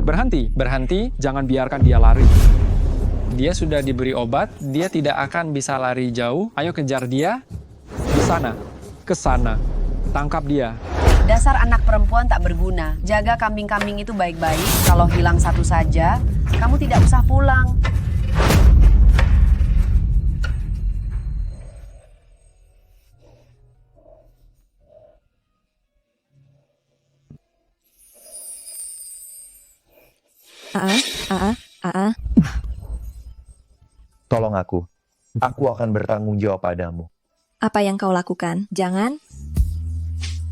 Berhenti, berhenti, jangan biarkan dia lari. Dia sudah diberi obat, dia tidak akan bisa lari jauh. Ayo kejar dia, di sana, ke sana, tangkap dia. Dasar anak perempuan tak berguna. Jaga kambing-kambing itu baik-baik. Kalau hilang satu saja, kamu tidak usah pulang. Tolong aku. Aku akan bertanggung jawab padamu. Apa yang kau lakukan? Jangan.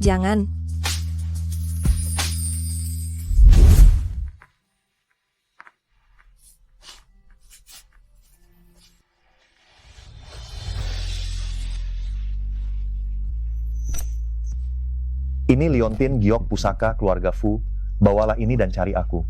Jangan. Ini liontin giok pusaka keluarga Fu. Bawalah ini dan cari aku.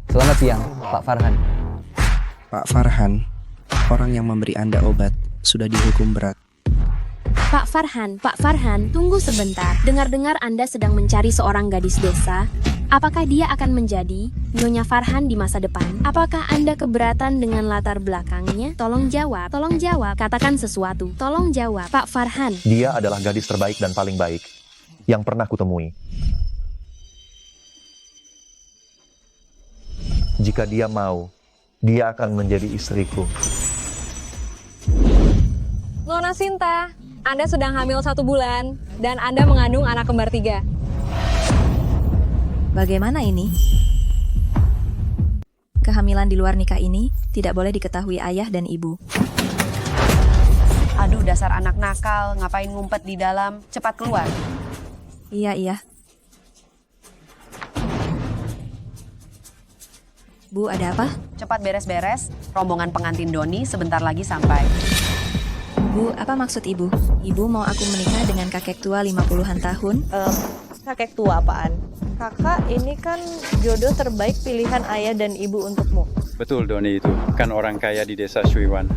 Selamat siang, Pak Farhan. Pak Farhan, orang yang memberi Anda obat sudah dihukum berat. Pak Farhan, tunggu sebentar. Dengar-dengar Anda sedang mencari seorang gadis desa. Apakah dia akan menjadi Nyonya Farhan di masa depan? Apakah Anda keberatan dengan latar belakangnya? Tolong jawab, katakan sesuatu. Tolong jawab, Pak Farhan. Dia adalah gadis terbaik dan paling baik yang pernah kutemui. Jika dia mau, dia akan menjadi istriku. Nona Sinta, Anda sedang hamil 1 bulan dan Anda mengandung anak kembar 3. Bagaimana ini? Kehamilan di luar nikah ini tidak boleh diketahui ayah dan ibu. Aduh, dasar anak nakal. Ngapain ngumpet di dalam? Cepat keluar. Iya. Bu, ada apa? Cepat beres-beres. Rombongan pengantin Doni sebentar lagi sampai. Bu, apa maksud ibu? Ibu mau aku menikah dengan kakek tua 50-an tahun? Kakek tua apaan? Kakak, ini kan jodoh terbaik pilihan ayah dan ibu untukmu. Betul, Doni itu. Kan orang kaya di desa Shuiwan.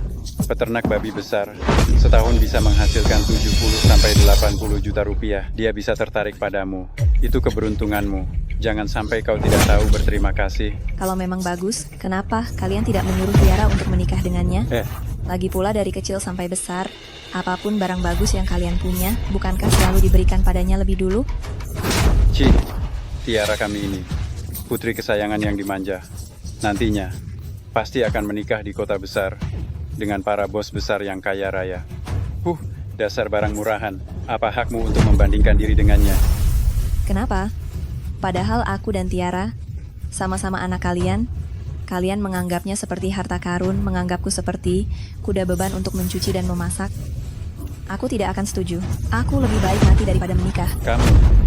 Peternak babi besar. Setahun bisa menghasilkan 70-80 juta rupiah. Dia bisa tertarik padamu. Itu keberuntunganmu. Jangan sampai kau tidak tahu berterima kasih. Kalau memang bagus, kenapa kalian tidak menyuruh Tiara untuk menikah dengannya? Lagi pula dari kecil sampai besar, apapun barang bagus yang kalian punya, bukankah selalu diberikan padanya lebih dulu? Tiara kami ini, putri kesayangan yang dimanja. Nantinya, pasti akan menikah di kota besar dengan para bos besar yang kaya raya. Dasar barang murahan. Apa hakmu untuk membandingkan diri dengannya? Kenapa? Padahal aku dan Tiara sama-sama anak kalian. Kalian menganggapnya seperti harta karun, menganggapku seperti kuda beban untuk mencuci dan memasak. Aku tidak akan setuju. Aku lebih baik mati daripada menikah.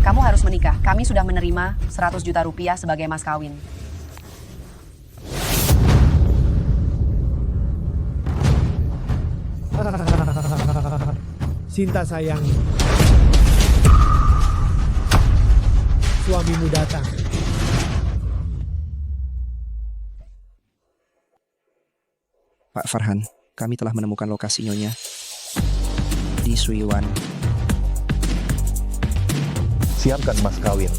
Kamu harus menikah. Kami sudah menerima 100 juta rupiah sebagai mas kawin. Sinta sayang, suamimu datang. Pak Farhan, kami telah menemukan lokasi Nyonya di Shuiwan. Siapkan mas kawin.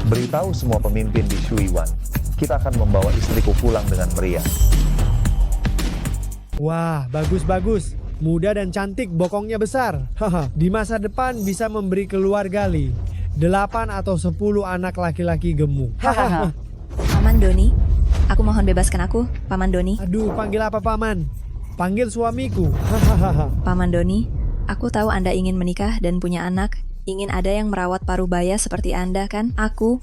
Beritahu semua pemimpin di Shuiwan. Kita akan membawa istriku pulang dengan meriah. Wah, bagus-bagus. Muda dan cantik, bokongnya besar. Haha, di masa depan bisa memberi keluarga Li. 8 atau 10 anak laki-laki gemuk. Hahaha. Paman Doni, aku mohon bebaskan aku, Paman Doni. Aduh, panggil apa paman? Panggil suamiku. Hahaha. Paman Doni, aku tahu Anda ingin menikah dan punya anak. Ingin ada yang merawat parubaya seperti Anda kan? Aku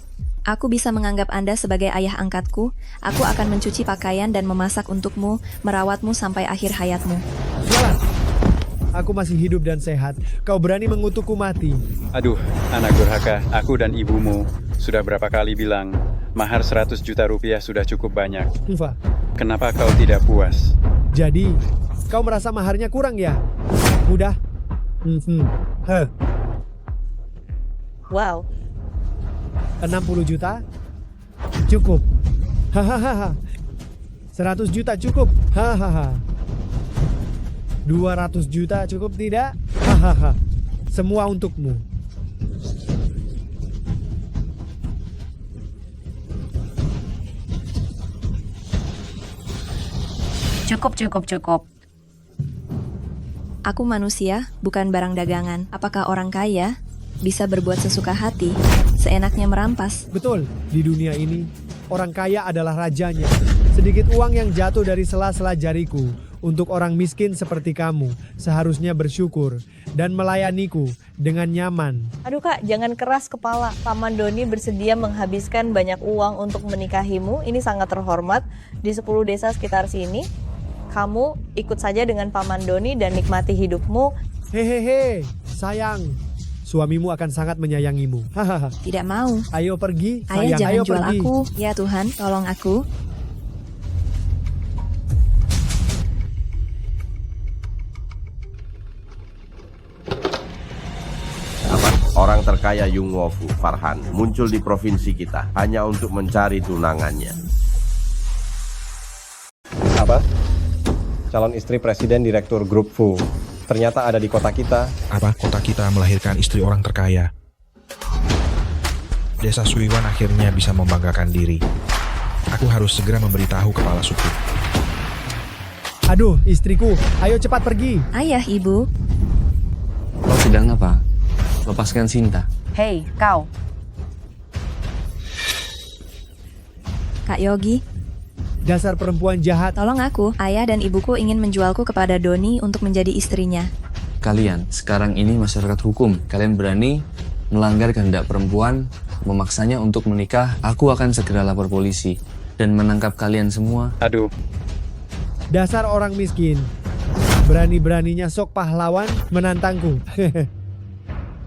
bisa menganggap Anda sebagai ayah angkatku. Aku akan mencuci pakaian dan memasak untukmu, merawatmu sampai akhir hayatmu. Jalan. Aku masih hidup dan sehat. Kau berani mengutukku mati. Aduh, anak durhaka. Aku dan ibumu sudah berapa kali bilang, mahar 100 juta rupiah sudah cukup banyak. Hiva. Kenapa kau tidak puas? Jadi, kau merasa maharnya kurang ya? Mudah? Wow. 60 juta? Cukup. Hahaha. 100 juta cukup. Hahaha. 200 juta cukup tidak? Hahaha. Semua untukmu. Cukup. Aku manusia, bukan barang dagangan. Apakah orang kaya bisa berbuat sesuka hati, seenaknya merampas? Betul, di dunia ini, orang kaya adalah rajanya. Sedikit uang yang jatuh dari sela-sela jariku untuk orang miskin seperti kamu seharusnya bersyukur dan melayaniku dengan nyaman. Aduh kak, jangan keras kepala. Paman Doni bersedia menghabiskan banyak uang untuk menikahimu. Ini sangat terhormat. Di 10 desa sekitar sini, kamu ikut saja dengan Paman Doni dan nikmati hidupmu. Hehehe, sayang. Suamimu akan sangat menyayangimu. Hahaha. Tidak mau. Ayo pergi, Ayah, sayang. jangan Ayo jual pergi. aku. Ya Tuhan, tolong aku. Orang terkaya Yungwofu, Farhan, muncul di provinsi kita hanya untuk mencari tunangannya. Apa? Calon istri presiden direktur grup Fu ternyata ada di kota kita. Apa kota kita melahirkan istri orang terkaya? Desa Suiwan akhirnya bisa membanggakan diri. Aku harus segera memberitahu kepala suku. Aduh, istriku, ayo cepat pergi. Ayah, ibu. Kau sedang apa? Lepaskan Sinta. Hei, kau. Kak Yogi, Dasar perempuan jahat. tolong aku. Ayah dan ibuku ingin menjualku kepada Doni untuk menjadi istrinya. Kalian, sekarang ini masyarakat hukum. Kalian berani melanggar kehendak perempuan, memaksanya untuk menikah, aku akan segera lapor polisi dan menangkap kalian semua. Aduh, Dasar orang miskin. Berani-beraninya sok pahlawan menantangku.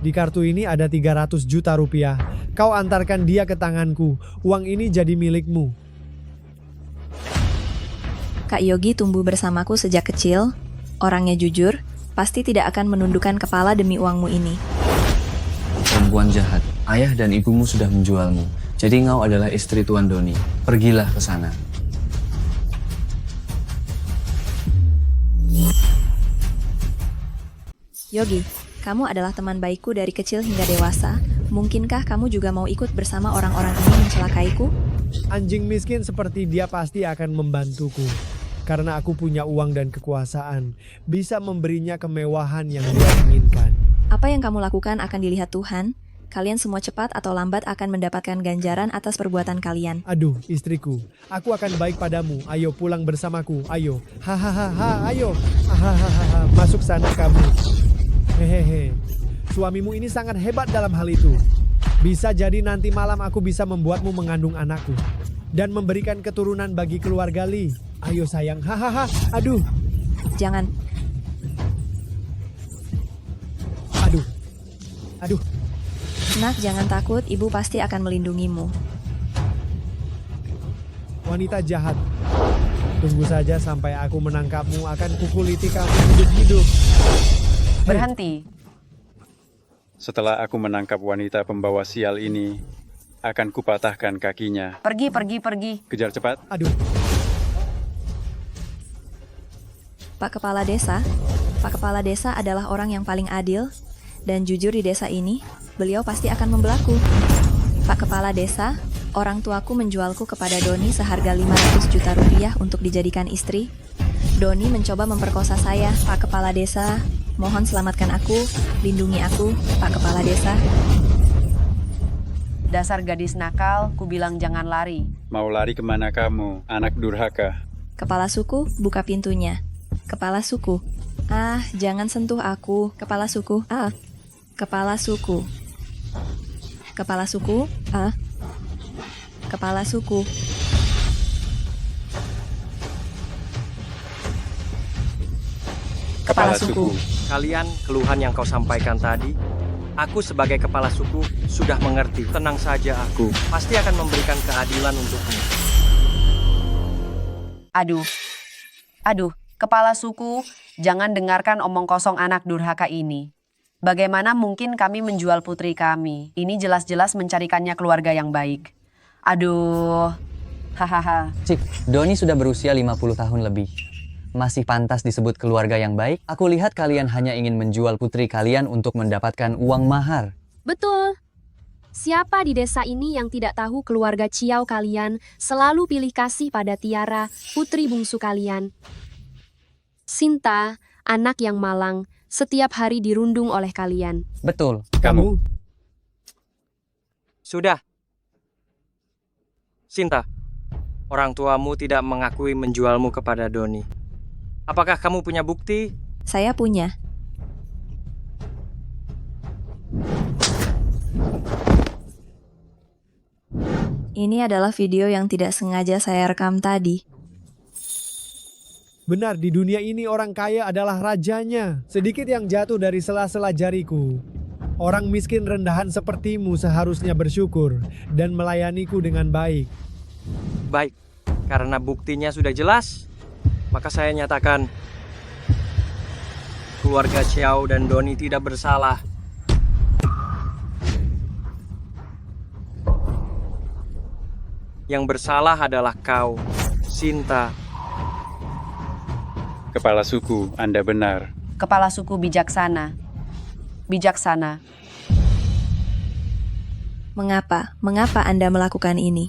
Di kartu ini ada 300 juta rupiah. Kau antarkan dia ke tanganku. Uang ini jadi milikmu. Kak Yogi tumbuh bersamaku sejak kecil. Orangnya jujur, pasti tidak akan menundukkan kepala demi uangmu ini. Perempuan jahat, ayah dan ibumu sudah menjualmu. Jadi engkau adalah istri Tuan Doni. Pergilah ke sana. Yogi, kamu adalah teman baikku dari kecil hingga dewasa. Mungkinkah kamu juga mau ikut bersama orang-orang ini mencelakaiku? Anjing miskin seperti dia pasti akan membantuku. Karena aku punya uang dan kekuasaan. Bisa memberinya kemewahan yang dia inginkan. Apa yang kamu lakukan akan dilihat Tuhan. Kalian semua cepat atau lambat akan mendapatkan ganjaran atas perbuatan kalian. Aduh, istriku, aku akan baik padamu. Ayo pulang bersamaku. Ayo. Hahaha, ayo. Hahaha, masuk sana kamu. Hehehe. Suamimu ini sangat hebat dalam hal itu. Bisa jadi nanti malam aku bisa membuatmu mengandung anakku dan memberikan keturunan bagi keluarga Li. Ayo sayang. Hahaha. Aduh. Jangan. Aduh. Aduh. Nak, jangan takut, ibu pasti akan melindungimu. Wanita jahat. Tunggu saja sampai aku menangkapmu, akan kukuliti kamu hidup-hidup. Berhenti. setelah aku menangkap wanita pembawa sial ini, akan kupatahkan kakinya. Pergi. Kejar cepat. Aduh. Pak Kepala Desa adalah orang yang paling adil dan jujur di desa ini. Beliau pasti akan membelaku. Pak Kepala Desa, orang tuaku menjualku kepada Doni seharga 500 juta rupiah untuk dijadikan istri. Doni mencoba memperkosa saya. Pak Kepala Desa, mohon selamatkan aku, lindungi aku, Pak Kepala Desa. Dasar gadis nakal, ku bilang jangan lari. Mau lari kemana kamu, anak durhaka? Kepala suku, buka pintunya. Kepala suku. Ah, jangan sentuh aku. Kepala suku. Ah. Kepala suku. Kepala suku. Ah. Kepala suku. Kepala suku. Kalian keluhan yang kau sampaikan tadi, aku sebagai kepala suku sudah mengerti. Tenang saja, aku pasti akan memberikan keadilan untukmu. Aduh, kepala suku, jangan dengarkan omong kosong anak durhaka ini. Bagaimana mungkin kami menjual putri kami? Ini jelas-jelas mencarikannya keluarga yang baik. Aduh, hahaha. Cik, Doni sudah berusia 50 tahun lebih. Masih pantas disebut keluarga yang baik? Aku lihat kalian hanya ingin menjual putri kalian untuk mendapatkan uang mahar. Betul. Siapa di desa ini yang tidak tahu keluarga Ciao kalian selalu pilih kasih pada Tiara, putri bungsu kalian. Sinta, anak yang malang, setiap hari dirundung oleh kalian. Betul. Kamu? Sudah. Sinta, orang tuamu tidak mengakui menjualmu kepada Doni. Apakah kamu punya bukti? Saya punya. Ini adalah video yang tidak sengaja saya rekam tadi. Benar, di dunia ini orang kaya adalah rajanya. Sedikit yang jatuh dari sela-sela jariku. Orang miskin rendahan sepertimu seharusnya bersyukur dan melayaniku dengan baik. Baik, karena buktinya sudah jelas, maka saya nyatakan keluarga Ciao dan Doni tidak bersalah. Yang bersalah adalah kau, Sinta. Kepala suku, Anda benar. Kepala suku bijaksana. Bijaksana. Mengapa? Mengapa Anda melakukan ini?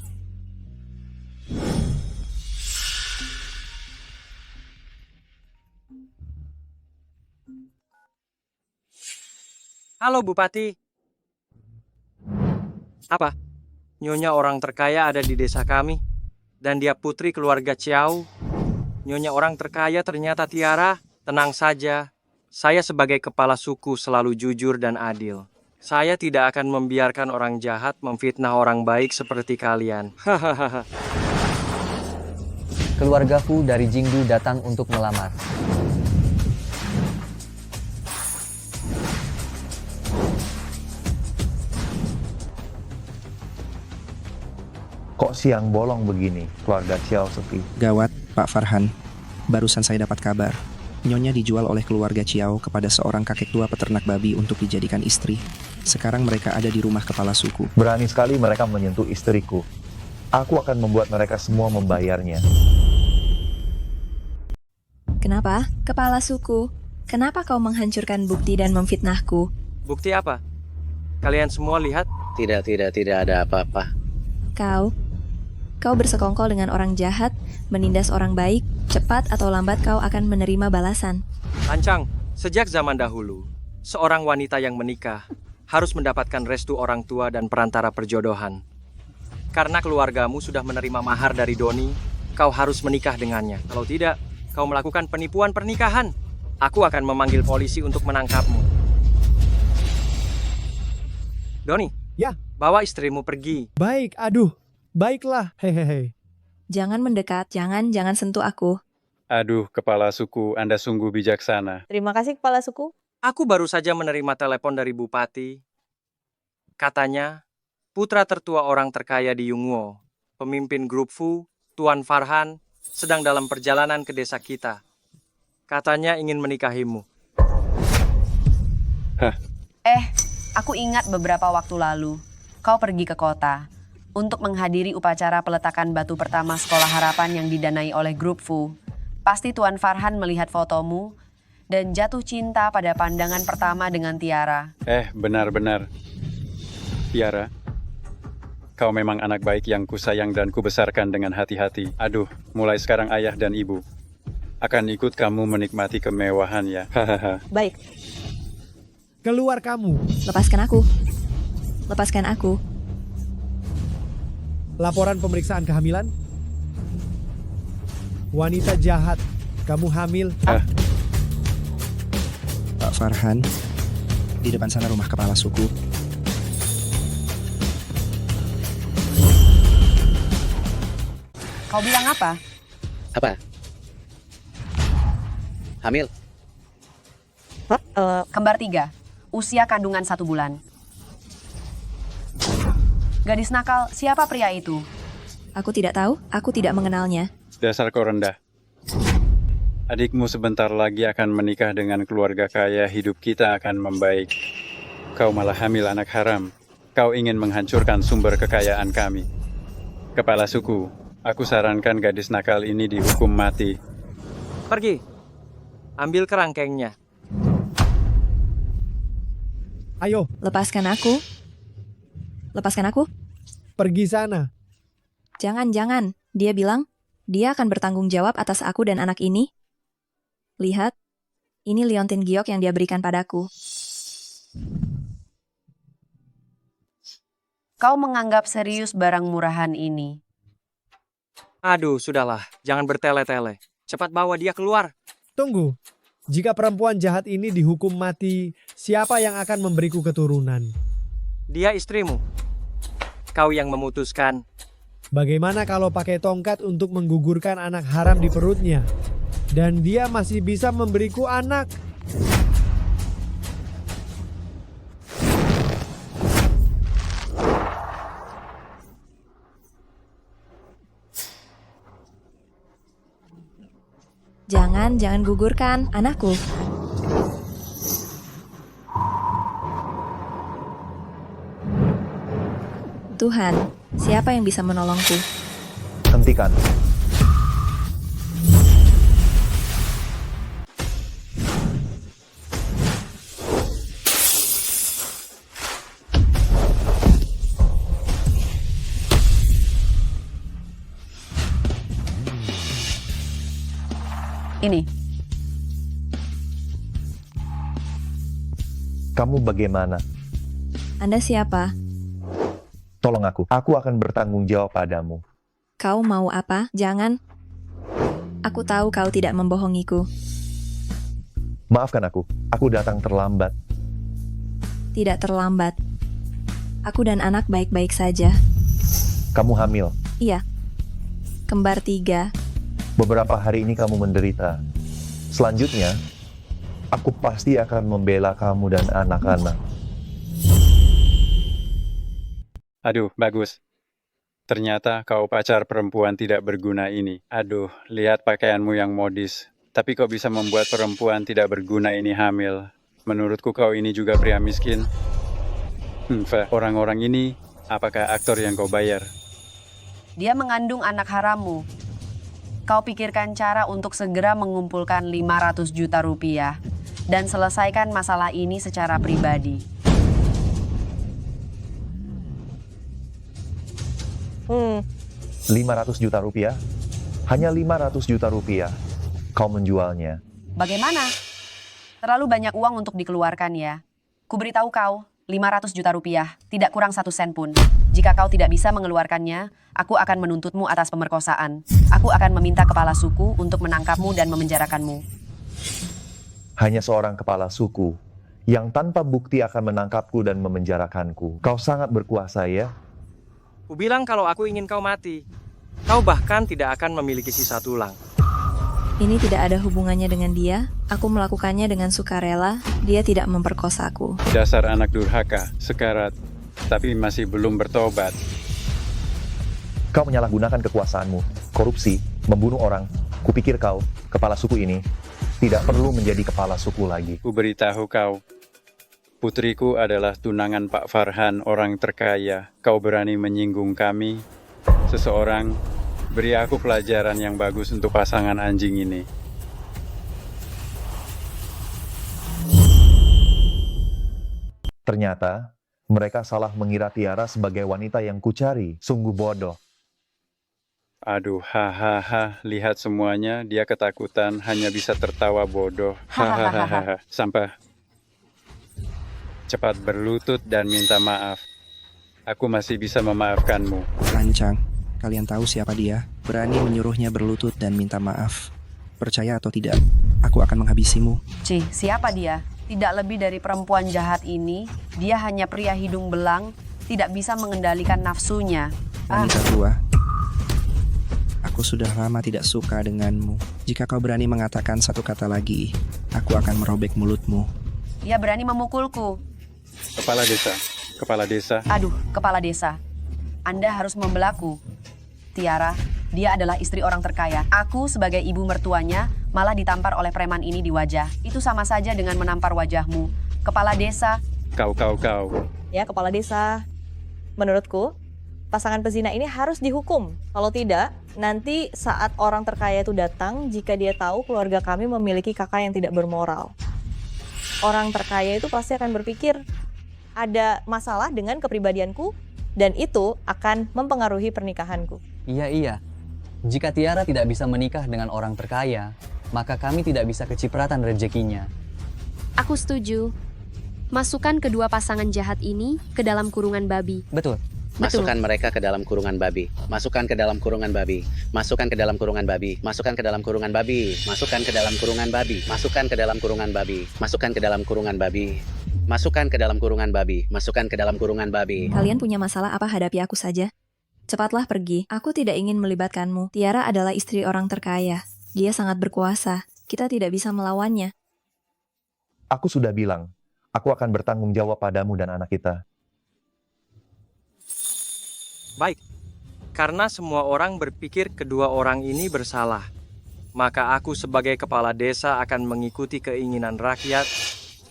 Halo Bupati. Apa? Nyonya orang terkaya ada di desa kami, dan dia putri keluarga Ciao. Nyonya orang terkaya ternyata Tiara. Tenang saja, saya sebagai kepala suku selalu jujur dan adil. Saya tidak akan membiarkan orang jahat memfitnah orang baik seperti kalian. Hahaha. Keluarga Fu dari Jingdu datang untuk melamar. Kok siang bolong begini, keluarga Ciao sepi? Gawat, Pak Farhan. Barusan saya dapat kabar. Nyonya dijual oleh keluarga Ciao kepada seorang kakek tua peternak babi untuk dijadikan istri. Sekarang mereka ada di rumah kepala suku. Berani sekali mereka menyentuh istriku. Aku akan membuat mereka semua membayarnya. Kenapa? Kepala suku, kenapa kau menghancurkan bukti dan memfitnahku? Bukti apa? Kalian semua lihat? Tidak ada apa-apa. Kau bersekongkol dengan orang jahat, menindas orang baik, cepat atau lambat kau akan menerima balasan. Lancang, sejak zaman dahulu, seorang wanita yang menikah harus mendapatkan restu orang tua dan perantara perjodohan. Karena keluargamu sudah menerima mahar dari Doni, kau harus menikah dengannya. Kalau tidak, kau melakukan penipuan pernikahan. Aku akan memanggil polisi untuk menangkapmu. Doni, ya, bawa istrimu pergi. Baik, aduh. Baiklah, hehehe. Jangan mendekat, jangan sentuh aku. Aduh, kepala suku, Anda sungguh bijaksana. Terima kasih kepala suku. Aku baru saja menerima telepon dari Bupati. Katanya, putra tertua orang terkaya di Yungwo, pemimpin grup Fu, Tuan Farhan, sedang dalam perjalanan ke desa kita. Katanya ingin menikahimu. Hah? Aku ingat beberapa waktu lalu, kau pergi ke kota untuk menghadiri upacara peletakan batu pertama Sekolah Harapan yang didanai oleh grup Fu. Pasti Tuan Farhan melihat fotomu dan jatuh cinta pada pandangan pertama dengan Tiara. Benar-benar. Tiara, kau memang anak baik yang kusayang dan kubesarkan dengan hati-hati. Aduh, mulai sekarang ayah dan ibu akan ikut kamu menikmati kemewahan ya. Hahaha. Baik. Keluar kamu. Lepaskan aku. Lepaskan aku. Laporan pemeriksaan kehamilan. Wanita jahat, kamu hamil. Pak Farhan, di depan sana rumah kepala suku. Kau bilang apa? Apa? Hamil? Kembar 3, usia kandungan 1 bulan. Gadis nakal, siapa pria itu? Aku tidak tahu, aku tidak mengenalnya. Dasar kau rendah. Adikmu sebentar lagi akan menikah dengan keluarga kaya, hidup kita akan membaik. Kau malah hamil anak haram. Kau ingin menghancurkan sumber kekayaan kami. Kepala suku, aku sarankan gadis nakal ini dihukum mati. Pergi. Ambil kerangkengnya. Ayo, Lepaskan aku. Lepaskan aku. pergi sana. Jangan. Dia bilang, dia akan bertanggung jawab atas aku dan anak ini. Lihat, ini liontin giok yang dia berikan padaku. Kau menganggap serius barang murahan ini. Aduh, sudahlah. Jangan bertele-tele. Cepat bawa dia keluar. Tunggu. Jika perempuan jahat ini dihukum mati, siapa yang akan memberiku keturunan? Dia istrimu. Kau yang memutuskan. Bagaimana kalau pakai tongkat untuk menggugurkan anak haram di perutnya? Dan dia masih bisa memberiku anak. Jangan gugurkan anakku. Tuhan, siapa yang bisa menolongku? Hentikan. Ini, Kamu bagaimana? Anda siapa? Tolong aku. Aku akan bertanggung jawab padamu. Kau mau apa? Jangan. Aku tahu kau tidak membohongiku. Maafkan aku. Aku datang terlambat. Tidak terlambat. Aku dan anak baik-baik saja. Kamu hamil. Iya. Kembar 3. Beberapa hari ini kamu menderita. Selanjutnya, aku pasti akan membela kamu dan anak-anak. Aduh, bagus. Ternyata kau pacar perempuan tidak berguna ini. Aduh, lihat pakaianmu yang modis. Tapi kau bisa membuat perempuan tidak berguna ini hamil. Menurutku kau ini juga pria miskin. Orang-orang ini, apakah aktor yang kau bayar? dia mengandung anak harammu. Kau pikirkan cara untuk segera mengumpulkan 500 juta rupiah dan selesaikan masalah ini secara pribadi. 500 juta rupiah? Hanya 500 juta rupiah. Kau menjualnya. Bagaimana? Terlalu banyak uang untuk dikeluarkan ya. Kuberitahu kau, 500 juta rupiah, tidak kurang 1 sen pun. Jika kau tidak bisa mengeluarkannya, aku akan menuntutmu atas pemerkosaan. Aku akan meminta kepala suku untuk menangkapmu dan memenjarakanmu. Hanya seorang kepala suku yang tanpa bukti akan menangkapku dan memenjarakanku. Kau sangat berkuasa ya? Kubilang kalau aku ingin kau mati. Kau bahkan tidak akan memiliki sisa tulang. Ini tidak ada hubungannya dengan dia. Aku melakukannya dengan sukarela. Dia tidak memperkosaku. Dasar anak durhaka, sekarat, tapi masih belum bertobat. Kau menyalahgunakan kekuasaanmu, korupsi, membunuh orang. Kupikir kau, kepala suku ini, tidak perlu menjadi kepala suku lagi. Kuberitahu kau, putriku adalah tunangan Pak Farhan, orang terkaya. Kau berani menyinggung kami, seseorang. Beri aku pelajaran yang bagus untuk pasangan anjing ini. Ternyata, mereka salah mengira Tiara sebagai wanita yang kucari. Sungguh bodoh. Aduh, hahaha, lihat semuanya, dia ketakutan, hanya bisa tertawa bodoh. Hahaha, sampai cepat berlutut dan minta maaf. Aku masih bisa memaafkanmu. Lancang, kalian tahu siapa dia? Berani menyuruhnya berlutut dan minta maaf. Percaya atau tidak, aku akan menghabisimu. Cih, siapa dia? Tidak lebih dari perempuan jahat ini. Dia hanya pria hidung belang, tidak bisa mengendalikan nafsunya. Wanita tua, aku sudah lama tidak suka denganmu. Jika kau berani mengatakan satu kata lagi, aku akan merobek mulutmu. Dia berani memukulku. Kepala desa, kepala desa. Aduh, kepala desa. Anda harus membelaku. Tiara, dia adalah istri orang terkaya. Aku sebagai ibu mertuanya malah ditampar oleh preman ini di wajah. Itu sama saja dengan menampar wajahmu. Kepala desa. Kau. Ya, kepala desa. Menurutku, pasangan pezina ini harus dihukum. Kalau tidak, nanti saat orang terkaya itu datang, jika dia tahu keluarga kami memiliki kakak yang tidak bermoral, orang terkaya itu pasti akan berpikir ada masalah dengan kepribadianku dan itu akan mempengaruhi pernikahanku. Iya. Jika Tiara tidak bisa menikah dengan orang terkaya, maka kami tidak bisa kecipratan rezekinya. Aku setuju. Masukkan kedua pasangan jahat ini ke dalam kurungan babi. Betul. Masukkan mereka ke dalam kurungan babi. Masukkan ke dalam kurungan babi. Masukkan ke dalam kurungan babi. Masukkan ke dalam kurungan babi. Masukkan ke dalam kurungan babi. Masukkan ke dalam kurungan babi. Masukkan ke dalam kurungan babi. Masukkan ke dalam kurungan babi. Masukkan ke dalam kurungan babi. Kalian punya masalah apa, hadapi aku saja. Cepatlah pergi, aku tidak ingin melibatkanmu. Tiara adalah istri orang terkaya. Dia sangat berkuasa, kita tidak bisa melawannya. Aku sudah bilang, aku akan bertanggung jawab padamu dan anak kita. Baik, karena semua orang berpikir kedua orang ini bersalah, maka aku sebagai kepala desa akan mengikuti keinginan rakyat.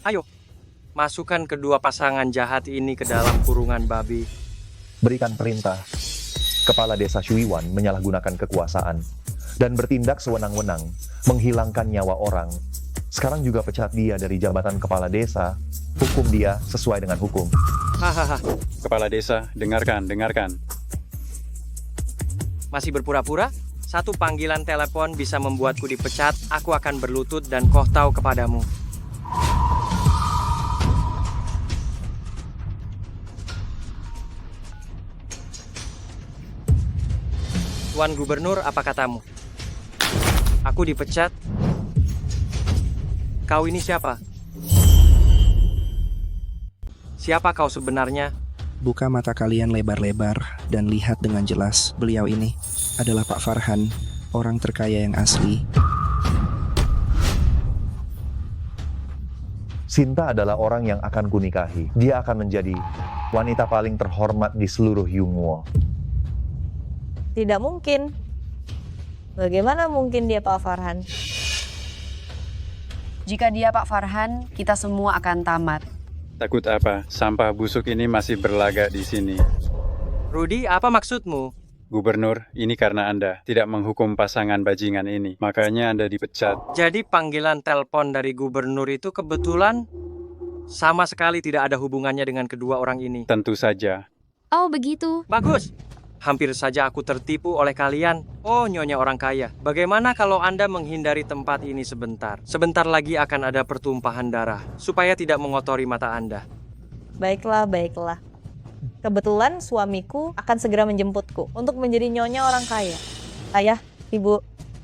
Ayo, masukkan kedua pasangan jahat ini ke dalam kurungan babi. Berikan perintah. Kepala desa Shuiwan menyalahgunakan kekuasaan dan bertindak sewenang-wenang, menghilangkan nyawa orang. Sekarang juga pecat dia dari jabatan kepala desa. Hukum dia sesuai dengan hukum. Hahaha. Kepala desa, dengarkan. Masih berpura-pura? Satu panggilan telepon bisa membuatku dipecat. Aku akan berlutut dan tahu kepadamu. Tuan Gubernur, apa katamu? Aku dipecat? Kau ini siapa? Siapa kau sebenarnya? Buka mata kalian lebar-lebar dan lihat dengan jelas, beliau ini adalah Pak Farhan, orang terkaya yang asli. Sinta adalah orang yang akan kunikahi. Dia akan menjadi wanita paling terhormat di seluruh Yungwo. Tidak mungkin. Bagaimana mungkin dia Pak Farhan? Jika dia Pak Farhan, kita semua akan tamat. Takut apa? Sampah busuk ini masih berlaga di sini. Rudi, apa maksudmu? Gubernur, ini karena Anda tidak menghukum pasangan bajingan ini. Makanya Anda dipecat. Jadi panggilan telepon dari gubernur itu kebetulan sama sekali tidak ada hubungannya dengan kedua orang ini. Tentu saja. Oh, begitu. Bagus. Hampir saja aku tertipu oleh kalian. Oh, nyonya orang kaya. Bagaimana kalau Anda menghindari tempat ini sebentar? Sebentar lagi akan ada pertumpahan darah, supaya tidak mengotori mata Anda. Baiklah. Kebetulan suamiku akan segera menjemputku untuk menjadi nyonya orang kaya. Ayah, ibu,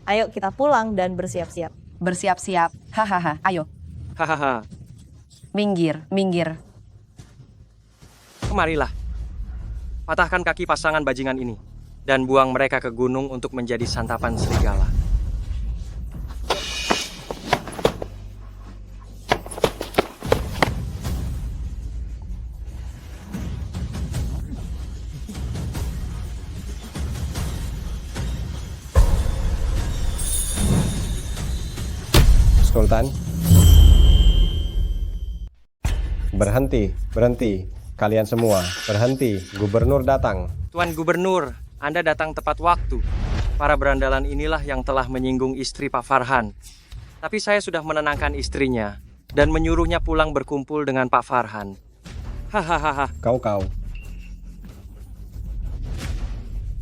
ayo kita pulang dan bersiap-siap. Bersiap-siap. Hahaha, ayo. Hahaha. Minggir. Kemarilah. Patahkan kaki pasangan bajingan ini dan buang mereka ke gunung untuk menjadi santapan serigala. Sultan. Berhenti. Kalian semua, berhenti. Gubernur datang. Tuan Gubernur, Anda datang tepat waktu. Para berandalan inilah yang telah menyinggung istri Pak Farhan. Tapi saya sudah menenangkan istrinya dan menyuruhnya pulang berkumpul dengan Pak Farhan. Hahaha. Kau.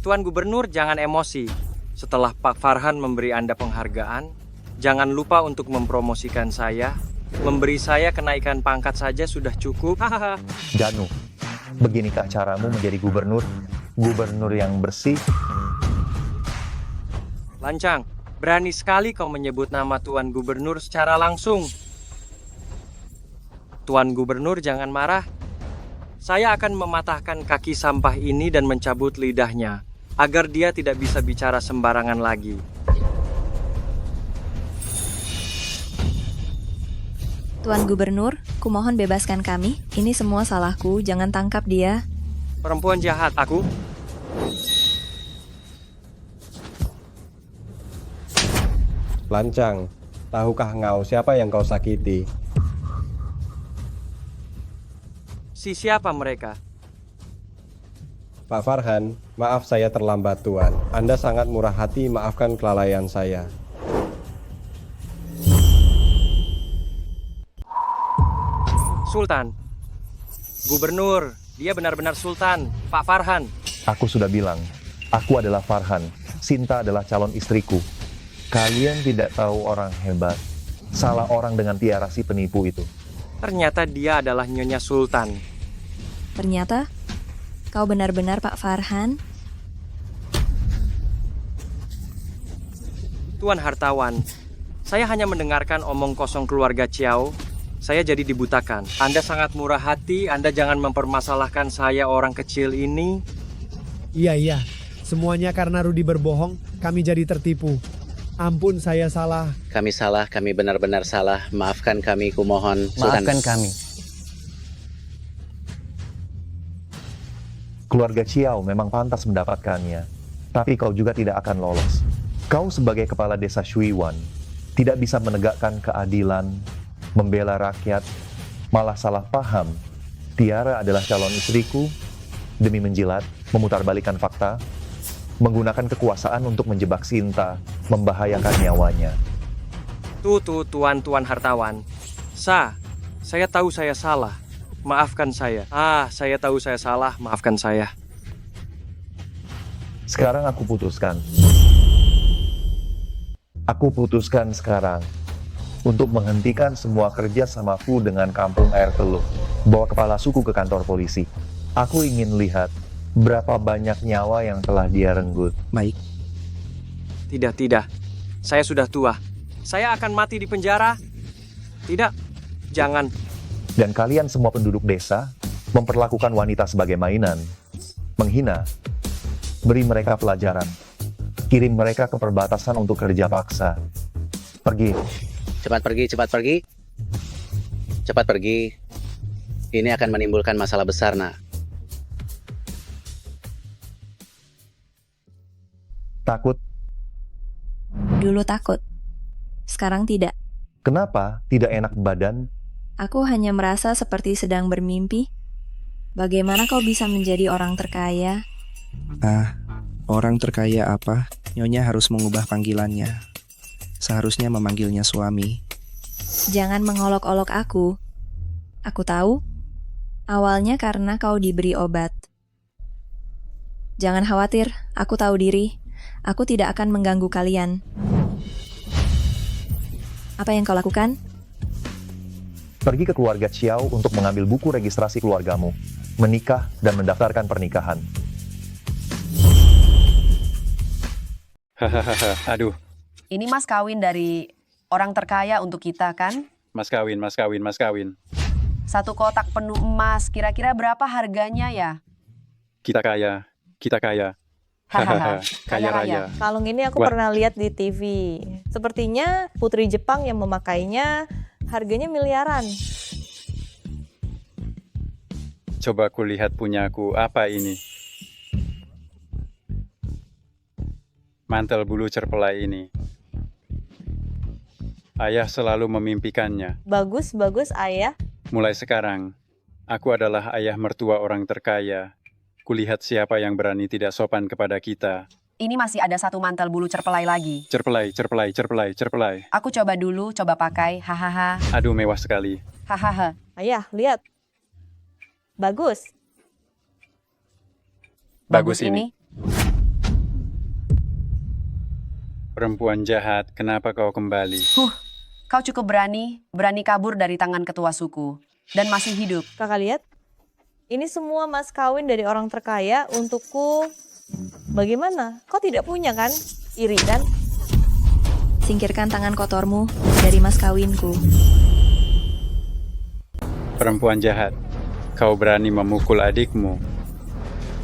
Tuan Gubernur, jangan emosi. Setelah Pak Farhan memberi Anda penghargaan, jangan lupa untuk mempromosikan saya. Memberi saya kenaikan pangkat saja sudah cukup. Janu, beginikah caramu menjadi gubernur? Gubernur yang bersih? Lancang, berani sekali kau menyebut nama Tuan Gubernur secara langsung. Tuan Gubernur, jangan marah. Saya akan mematahkan kaki sampah ini dan mencabut lidahnya, agar dia tidak bisa bicara sembarangan lagi. Tuan Gubernur, kumohon bebaskan kami. Ini semua salahku, jangan tangkap dia. Perempuan jahat, aku. Lancang, tahukah engkau siapa yang kau sakiti? Siapa mereka? Pak Farhan, maaf saya terlambat Tuan. Anda sangat murah hati, maafkan kelalaian saya. Sultan. Gubernur, dia benar-benar Sultan, Pak Farhan. Aku sudah bilang, aku adalah Farhan. Sinta adalah calon istriku. Kalian tidak tahu orang hebat. Salah orang dengan Tiara si penipu itu. Ternyata dia adalah Nyonya Sultan. Ternyata kau benar-benar Pak Farhan. Tuan Hartawan, saya hanya mendengarkan omong kosong keluarga Chiao. Saya jadi dibutakan. Anda sangat murah hati, Anda jangan mempermasalahkan saya orang kecil ini. Iya. Semuanya karena Rudi berbohong, kami jadi tertipu. Ampun, saya salah. Kami salah, kami benar-benar salah. Maafkan kami, kumohon. Sultan. Maafkan kami. Keluarga Chiao memang pantas mendapatkannya. Tapi kau juga tidak akan lolos. Kau sebagai kepala desa Shuiwan tidak bisa menegakkan keadilan, membela rakyat, malah salah paham. Tiara adalah calon istriku, demi menjilat, memutarbalikkan fakta, menggunakan kekuasaan untuk menjebak Sinta, membahayakan nyawanya. Tuan Hartawan. Saya tahu saya salah. Maafkan saya. Saya tahu saya salah, maafkan saya. Sekarang aku putuskan. Aku putuskan sekarang untuk menghentikan semua kerja samaku dengan kampung air teluh. Bawa kepala suku ke kantor polisi. Aku ingin lihat berapa banyak nyawa yang telah dia renggut. Baik. Tidak. Saya sudah tua. Saya akan mati di penjara. Tidak. Jangan. Dan kalian semua penduduk desa memperlakukan wanita sebagai mainan. Menghina. Beri mereka pelajaran. Kirim mereka ke perbatasan untuk kerja paksa. Pergi. Cepat pergi. Cepat pergi. Ini akan menimbulkan masalah besar, nak. Takut? Dulu takut. Sekarang tidak. Kenapa tidak enak badan? Aku hanya merasa seperti sedang bermimpi. Bagaimana kau bisa menjadi orang terkaya? Orang terkaya apa? Nyonya harus mengubah panggilannya. Seharusnya memanggilnya suami. Jangan mengolok-olok aku. Aku tahu. Awalnya karena kau diberi obat. Jangan khawatir, aku tahu diri. Aku tidak akan mengganggu kalian. Apa yang kau lakukan? Pergi ke keluarga Chiao untuk mengambil buku registrasi keluargamu, menikah dan mendaftarkan pernikahan. Hahaha, aduh. Ini mas kawin dari orang terkaya untuk kita kan? Mas kawin. 1 kotak penuh emas, kira-kira berapa harganya ya? Kita kaya. Hahaha, Kaya raya. Kalung ini aku Wah. pernah lihat di TV. Sepertinya putri Jepang yang memakainya harganya miliaran. Coba aku lihat punyaku, apa ini? Mantel bulu cerpelai ini. Ayah selalu memimpikannya. Bagus, ayah. Mulai sekarang, aku adalah ayah mertua orang terkaya. Kulihat siapa yang berani tidak sopan kepada kita. Ini masih ada 1 mantel bulu cerpelai lagi. Cerpelai. Aku coba dulu, coba pakai, hahaha. Aduh, mewah sekali. Hahaha. Ayah, lihat. Bagus. Bagus ini. Perempuan jahat, kenapa kau kembali? Kau cukup berani kabur dari tangan ketua suku. Dan masih hidup. Kakak lihat. Ini semua mas kawin dari orang terkaya untukku. Bagaimana? Kau tidak punya kan? Iri kan? Singkirkan tangan kotormu dari mas kawinku. Perempuan jahat, kau berani memukul adikmu.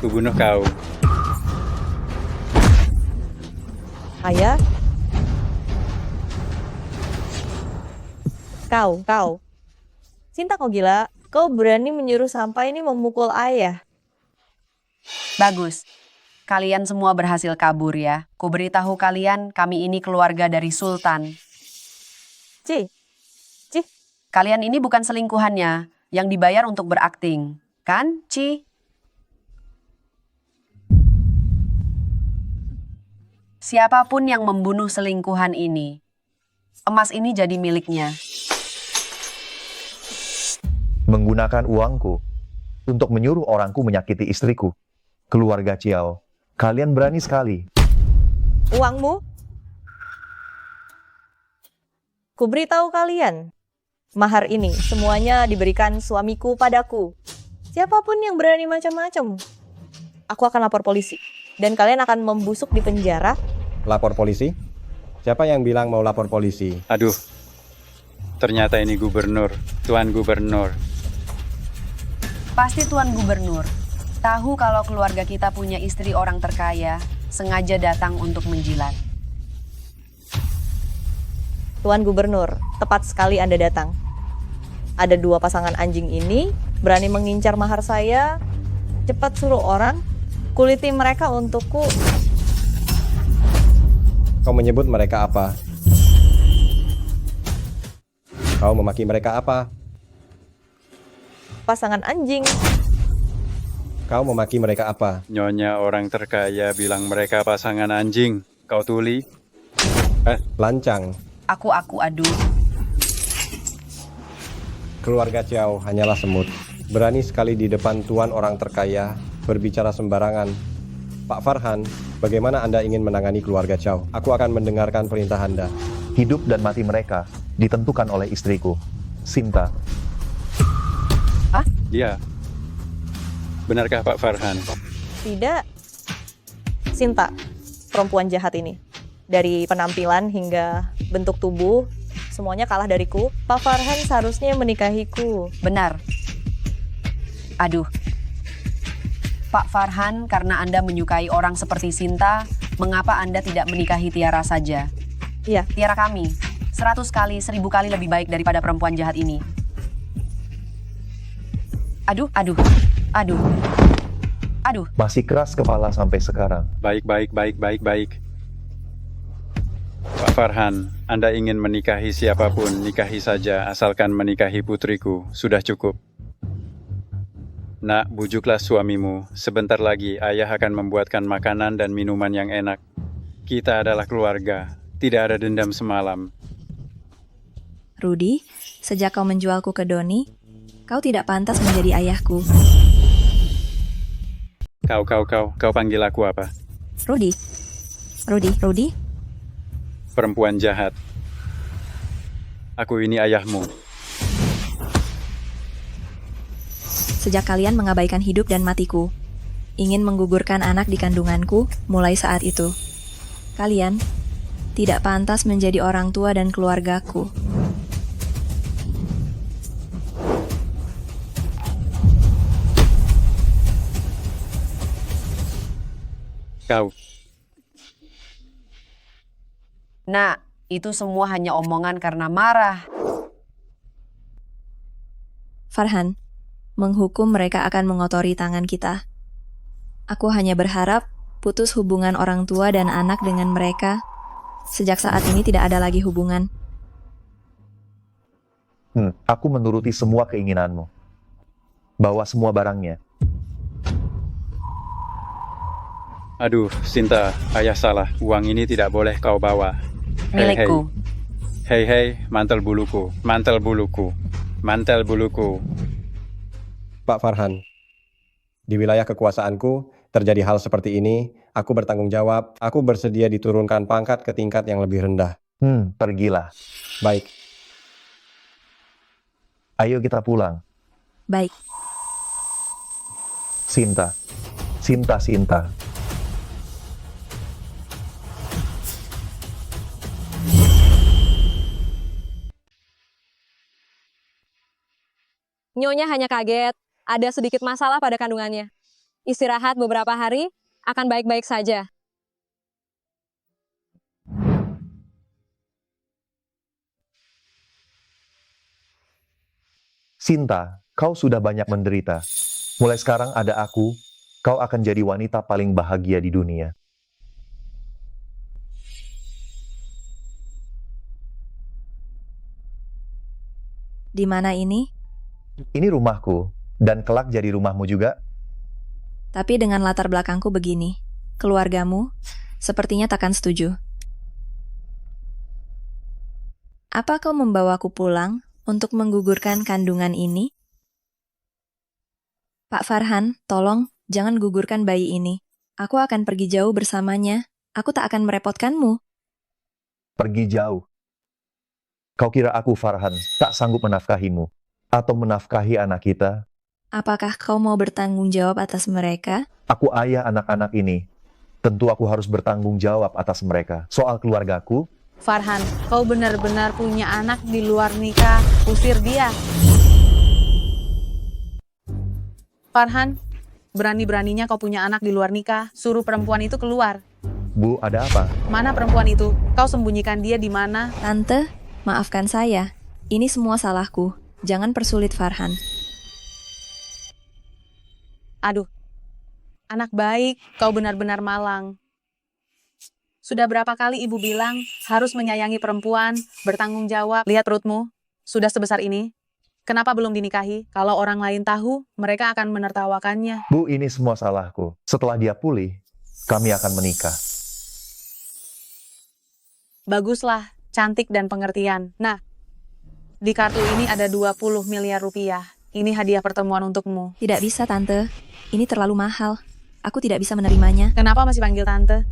Kubunuh kau. Ayah. Kau. Sinta, kau gila. Kau berani menyuruh sampah ini memukul ayah. Bagus. Kalian semua berhasil kabur ya. Ku beritahu kalian, kami ini keluarga dari Sultan. Ci, Kalian ini bukan selingkuhannya, yang dibayar untuk berakting. Kan, Ci? Siapapun yang membunuh selingkuhan ini, emas ini jadi miliknya. Menggunakan uangku untuk menyuruh orangku menyakiti istriku. Keluarga Chiao, kalian berani sekali. uangmu? Ku beritahu kalian, mahar ini semuanya diberikan suamiku padaku. Siapapun yang berani macam-macam, aku akan lapor polisi. Dan kalian akan membusuk di penjara. Lapor polisi? Siapa yang bilang mau lapor polisi? Aduh, ternyata ini gubernur, Tuan Gubernur. Pasti Tuan Gubernur tahu kalau keluarga kita punya istri orang terkaya, sengaja datang untuk menjilat. Tuan Gubernur, tepat sekali Anda datang. Ada 2 pasangan anjing ini berani mengincar mahar saya. Cepat suruh orang kuliti mereka untukku. Kau menyebut mereka apa? Kau memaki mereka apa? Pasangan anjing. Kau memaki mereka apa? Nyonya orang terkaya bilang mereka pasangan anjing. Kau tuli? Lancang. Aku aduh. Keluarga Chiao hanyalah semut. Berani sekali di depan tuan orang terkaya berbicara sembarangan. Pak Farhan, bagaimana Anda ingin menangani keluarga Chiao? Aku akan mendengarkan perintah Anda. Hidup dan mati mereka ditentukan oleh istriku, Sinta. Iya. Benarkah Pak Farhan? Tidak. Sinta, perempuan jahat ini. Dari penampilan hingga bentuk tubuh, semuanya kalah dariku. Pak Farhan seharusnya menikahiku. Benar. Aduh. Pak Farhan, karena Anda menyukai orang seperti Sinta, mengapa Anda tidak menikahi Tiara saja? Iya. Tiara kami, 100 kali, 1000 kali lebih baik daripada perempuan jahat ini. Aduh. Masih keras kepala sampai sekarang. Baik. Pak Farhan, Anda ingin menikahi siapapun, nikahi saja, asalkan menikahi putriku, sudah cukup. Nak, bujuklah suamimu. Sebentar lagi ayah akan membuatkan makanan dan minuman yang enak. Kita adalah keluarga, tidak ada dendam semalam. Rudy, sejak kau menjualku ke Doni, kau tidak pantas menjadi ayahku. Kau panggil aku apa? Rudy. Perempuan jahat. Aku ini ayahmu. Sejak kalian mengabaikan hidup dan matiku, ingin menggugurkan anak di kandunganku, mulai saat itu, kalian tidak pantas menjadi orang tua dan keluargaku. Kau. Nah, itu semua hanya omongan karena marah. Farhan, menghukum mereka akan mengotori tangan kita. Aku hanya berharap putus hubungan orang tua dan anak dengan mereka. Sejak saat ini tidak ada lagi hubungan. Aku menuruti semua keinginanmu. Bawa semua barangnya. Aduh, Sinta, ayah salah. Uang ini tidak boleh kau bawa. Milikku. Hei, mantel buluku. Pak Farhan, di wilayah kekuasaanku terjadi hal seperti ini, aku bertanggung jawab, aku bersedia diturunkan pangkat ke tingkat yang lebih rendah. Pergilah. Baik. Ayo kita pulang. Baik. Sinta. Nyonya hanya kaget, ada sedikit masalah pada kandungannya. Istirahat beberapa hari, akan baik-baik saja. Sinta, kau sudah banyak menderita. Mulai sekarang ada aku, kau akan jadi wanita paling bahagia di dunia. Di mana ini? Ini rumahku, dan kelak jadi rumahmu juga. Tapi dengan latar belakangku begini, keluargamu sepertinya takkan setuju. Apa kau membawaku pulang untuk menggugurkan kandungan ini? Pak Farhan, tolong jangan gugurkan bayi ini. Aku akan pergi jauh bersamanya. Aku tak akan merepotkanmu. Pergi jauh. Kau kira aku, Farhan, tak sanggup menafkahimu atau menafkahi anak kita? Apakah kau mau bertanggung jawab atas mereka? Aku ayah anak-anak ini. Tentu aku harus bertanggung jawab atas mereka. Soal keluargaku, Farhan, kau benar-benar punya anak di luar nikah. Usir dia. Farhan, berani-beraninya kau punya anak di luar nikah. Suruh perempuan itu keluar. Bu, ada apa? Mana perempuan itu? Kau sembunyikan dia di mana? Tante, maafkan saya. Ini semua salahku. Jangan persulit Farhan. Aduh, anak baik, kau benar-benar malang. Sudah berapa kali ibu bilang harus menyayangi perempuan, bertanggung jawab. Lihat perutmu, sudah sebesar ini. Kenapa belum dinikahi? Kalau orang lain tahu, mereka akan menertawakannya. Bu, ini semua salahku. Setelah dia pulih, kami akan menikah. Baguslah, cantik dan pengertian. Nah, di kartu ini ada 20 miliar rupiah. Ini hadiah pertemuan untukmu. Tidak bisa, Tante. Ini terlalu mahal. Aku tidak bisa menerimanya. Kenapa masih panggil Tante?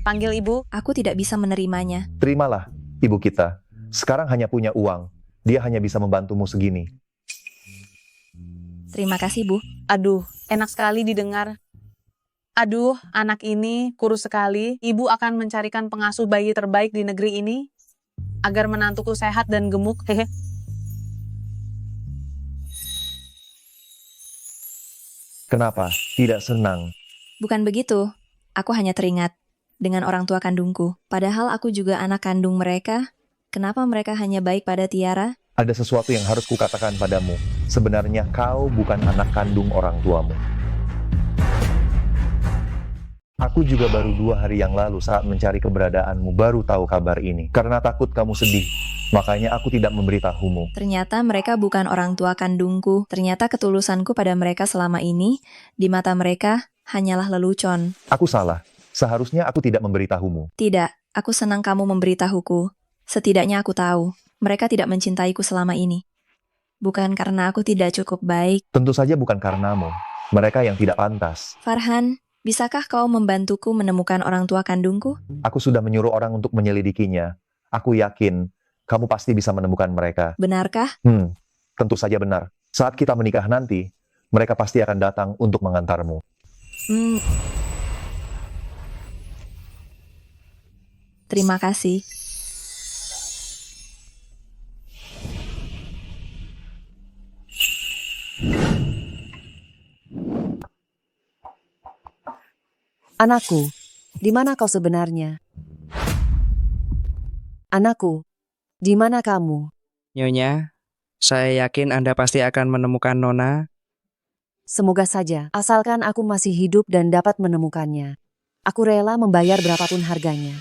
Panggil Ibu. Aku tidak bisa menerimanya. Terimalah, ibu kita. Sekarang hanya punya uang. Dia hanya bisa membantumu segini. Terima kasih, Bu. Aduh, enak sekali didengar. Aduh, anak ini kurus sekali. Ibu akan mencarikan pengasuh bayi terbaik di negeri ini agar menantuku sehat dan gemuk. Hehe. Kenapa? Tidak senang. Bukan begitu. Aku hanya teringat dengan orang tua kandungku. Padahal aku juga anak kandung mereka. Kenapa mereka hanya baik pada Tiara? Ada sesuatu yang harus kukatakan padamu. Sebenarnya kau bukan anak kandung orang tuamu. Aku juga baru 2 hari yang lalu saat mencari keberadaanmu baru tahu kabar ini. Karena takut kamu sedih, makanya aku tidak memberitahumu. Ternyata mereka bukan orang tua kandungku. Ternyata ketulusanku pada mereka selama ini, di mata mereka, hanyalah lelucon. Aku salah. Seharusnya aku tidak memberitahumu. Tidak, aku senang kamu memberitahuku. Setidaknya aku tahu, mereka tidak mencintaiku selama ini. Bukan karena aku tidak cukup baik. Tentu saja bukan karenamu. Mereka yang tidak pantas. Farhan, bisakah kau membantuku menemukan orang tua kandungku? Aku sudah menyuruh orang untuk menyelidikinya. Aku yakin kamu pasti bisa menemukan mereka. Benarkah? Tentu saja benar. Saat kita menikah nanti, mereka pasti akan datang untuk mengantarmu. Terima kasih. Anakku, di mana kau sebenarnya? Anakku, di mana kamu? Nyonya, saya yakin Anda pasti akan menemukan Nona. Semoga saja, asalkan aku masih hidup dan dapat menemukannya. Aku rela membayar berapapun harganya.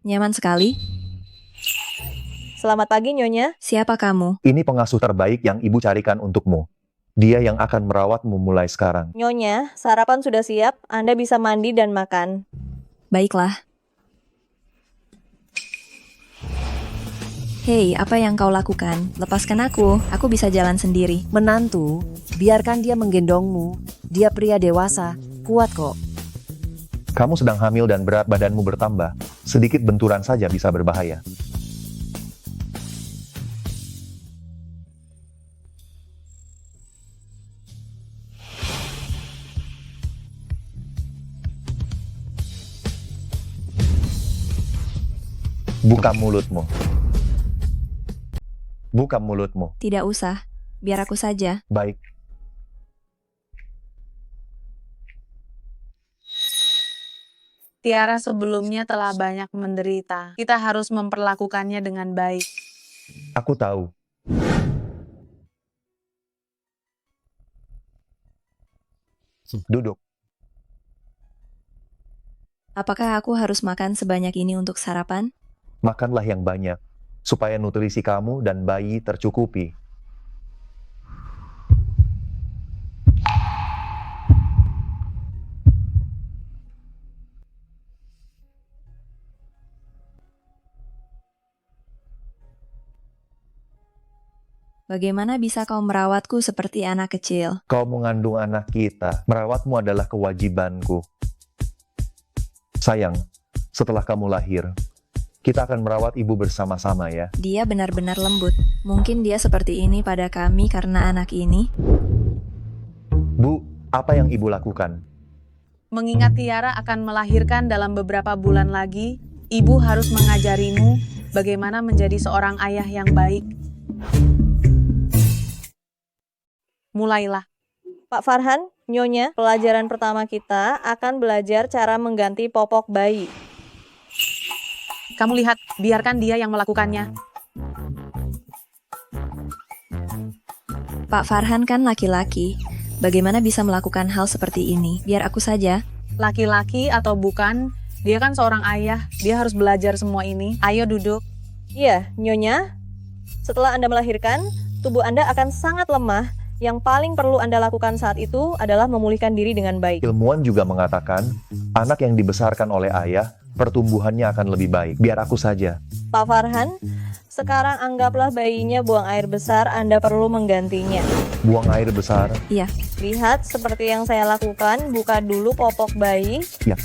Nyaman sekali. Selamat pagi, Nyonya. Siapa kamu? Ini pengasuh terbaik yang ibu carikan untukmu. Dia yang akan merawatmu mulai sekarang. Nyonya, sarapan sudah siap. Anda bisa mandi dan makan. Baiklah. Hei, apa yang kau lakukan? Lepaskan aku bisa jalan sendiri. Menantu, biarkan dia menggendongmu. Dia pria dewasa, kuat kok. Kamu sedang hamil dan berat badanmu bertambah. Sedikit benturan saja bisa berbahaya. Buka mulutmu. Buka mulutmu. Tidak usah, biar aku saja. Baik. Tiara sebelumnya telah banyak menderita. Kita harus memperlakukannya dengan baik. Aku tahu. Duduk. Apakah aku harus makan sebanyak ini untuk sarapan? Makanlah yang banyak, supaya nutrisi kamu dan bayi tercukupi. Bagaimana bisa kau merawatku seperti anak kecil? Kau mengandung anak kita, merawatmu adalah kewajibanku. Sayang, setelah kamu lahir, kita akan merawat ibu bersama-sama ya. Dia benar-benar lembut. Mungkin dia seperti ini pada kami karena anak ini. Bu, apa yang ibu lakukan? Mengingat Tiara akan melahirkan dalam beberapa bulan lagi, ibu harus mengajarimu bagaimana menjadi seorang ayah yang baik. Mulailah. Pak Farhan, Nyonya, pelajaran pertama kita akan belajar cara mengganti popok bayi. Kamu lihat, biarkan dia yang melakukannya. Pak Farhan kan laki-laki. Bagaimana bisa melakukan hal seperti ini? Biar aku saja. Laki-laki atau bukan, dia kan seorang ayah. Dia harus belajar semua ini. Ayo duduk. Iya, Nyonya. Setelah Anda melahirkan, tubuh Anda akan sangat lemah. Yang paling perlu Anda lakukan saat itu adalah memulihkan diri dengan baik. Ilmuwan juga mengatakan, anak yang dibesarkan oleh ayah, pertumbuhannya akan lebih baik. Biar aku saja. Pak Farhan, sekarang anggaplah bayinya buang air besar, Anda perlu menggantinya. Buang air besar? Iya. Lihat seperti yang saya lakukan, buka dulu popok bayi. Ya,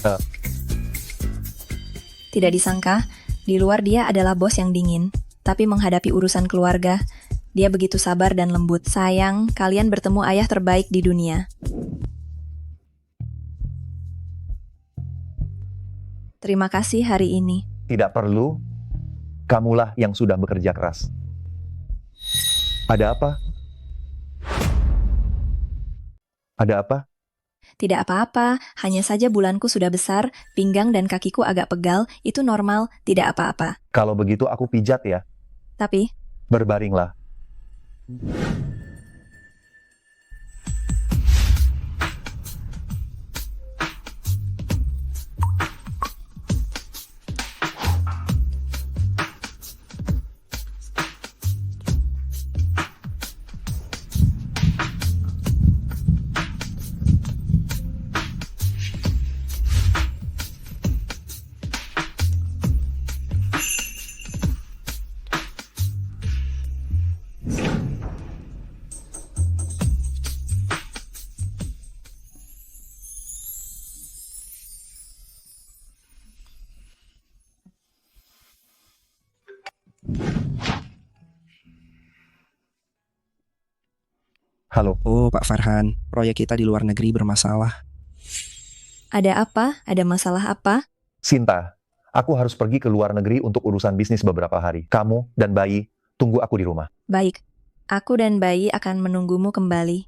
Tidak disangka, di luar dia adalah bos yang dingin. Tapi menghadapi urusan keluarga, dia begitu sabar dan lembut. Sayang, kalian bertemu ayah terbaik di dunia. Terima kasih hari ini. tidak perlu. Kamulah yang sudah bekerja keras. Ada apa? Ada apa? Tidak apa-apa, hanya saja bulanku sudah besar, pinggang dan kakiku agak pegal, itu normal, tidak apa-apa. Kalau begitu aku pijat ya. Tapi, Berbaringlah. Halo. Oh, Pak Farhan, proyek kita di luar negeri bermasalah. ada apa? Ada masalah apa? Sinta, aku harus pergi ke luar negeri untuk urusan bisnis beberapa hari. Kamu dan bayi, tunggu aku di rumah. Baik, aku dan bayi akan menunggumu kembali.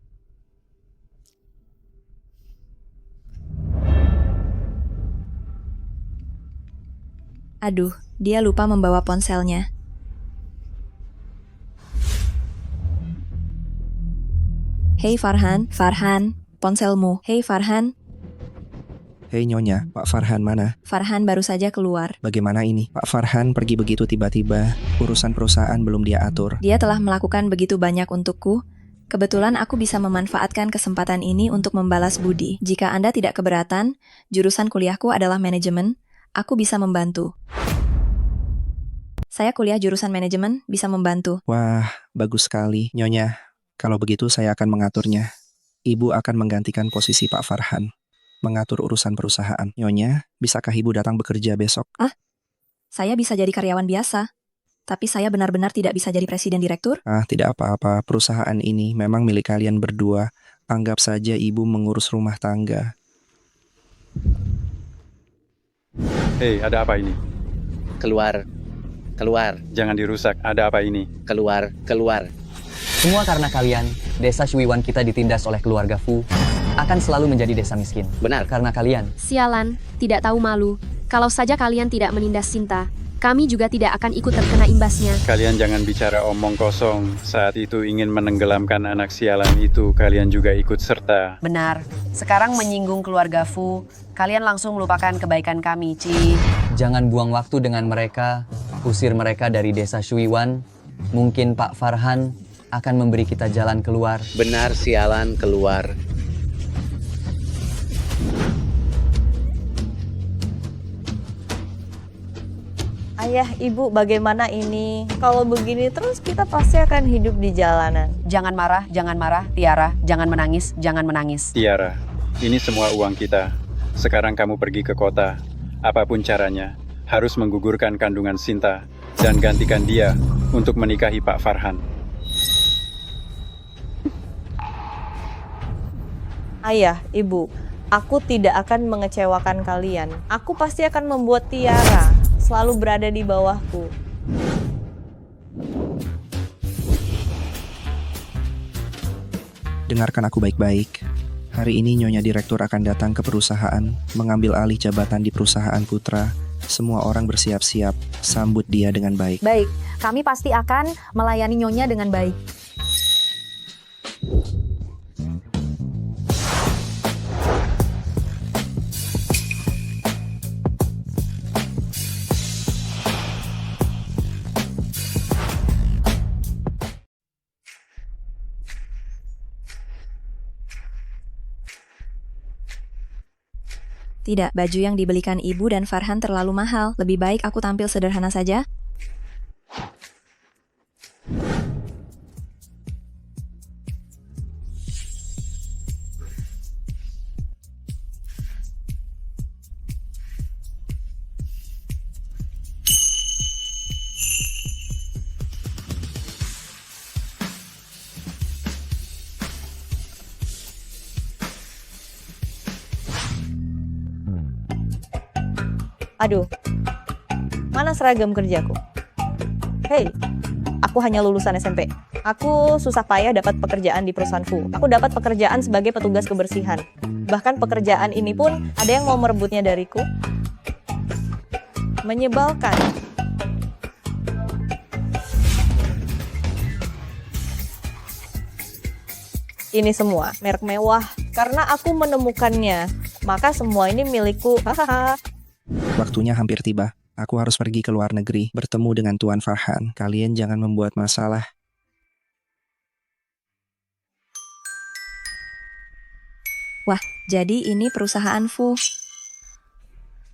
Aduh, dia lupa membawa ponselnya. Hei Farhan, Farhan, ponselmu. Hei Farhan, Hei Nyonya, Pak Farhan mana? Farhan baru saja keluar. Bagaimana ini? Pak Farhan pergi begitu tiba-tiba, urusan perusahaan belum dia atur. Dia telah melakukan begitu banyak untukku. Kebetulan aku bisa memanfaatkan kesempatan ini untuk membalas budi. Jika Anda tidak keberatan, jurusan kuliahku adalah manajemen, aku bisa membantu. Saya kuliah jurusan manajemen, bisa membantu. Wah, bagus sekali. Nyonya, kalau begitu saya akan mengaturnya. Ibu akan menggantikan posisi Pak Farhan, mengatur urusan perusahaan. Nyonya, bisakah ibu datang bekerja besok? Saya bisa jadi karyawan biasa, tapi saya benar-benar tidak bisa jadi presiden direktur. Tidak apa-apa. Perusahaan ini memang milik kalian berdua. Anggap saja ibu mengurus rumah tangga. Hei, ada apa ini? Keluar. Keluar. Jangan dirusak. Ada apa ini? Keluar. Keluar. Semua karena kalian, desa Shuiwan kita ditindas oleh keluarga Fu. akan selalu menjadi desa miskin. Benar. Karena kalian. Sialan, tidak tahu malu. Kalau saja kalian tidak menindas Sinta, kami juga tidak akan ikut terkena imbasnya. Kalian jangan bicara omong kosong. Saat itu ingin menenggelamkan anak sialan itu, kalian juga ikut serta. Benar. Sekarang menyinggung keluarga Fu, kalian langsung lupakan kebaikan kami, Ci. Jangan buang waktu dengan mereka, usir mereka dari desa Shuiwan. Mungkin Pak Farhan akan memberi kita jalan keluar. Benar, sialan, keluar. Ayah, ibu, bagaimana ini? Kalau begini terus kita pasti akan hidup di jalanan. Jangan marah, Tiara. Jangan menangis, jangan menangis. Tiara, ini semua uang kita. Sekarang kamu pergi ke kota. Apapun caranya, harus menggugurkan kandungan Sinta dan gantikan dia untuk menikahi Pak Farhan. Ayah, ibu, aku tidak akan mengecewakan kalian. Aku pasti akan membuat Tiara selalu berada di bawahku. Dengarkan aku baik-baik. Hari ini Nyonya Direktur akan datang ke perusahaan, mengambil alih jabatan di perusahaan putra. Semua orang bersiap-siap, sambut dia dengan baik. Baik, kami pasti akan melayani Nyonya dengan baik. Tidak, baju yang dibelikan ibu dan Farhan terlalu mahal. Lebih baik aku tampil sederhana saja. Aduh, mana seragam kerjaku? Hei, aku hanya lulusan SMP. Aku susah payah dapat pekerjaan di perusahaan Fu. Aku dapat pekerjaan sebagai petugas kebersihan. Bahkan pekerjaan ini pun ada yang mau merebutnya dariku. Menyebalkan. Ini semua merek mewah. Karena aku menemukannya, maka semua ini milikku. Hahaha. Waktunya hampir tiba. Aku harus pergi ke luar negeri, bertemu dengan Tuan Farhan. Kalian jangan membuat masalah. Wah, jadi ini perusahaan Fu.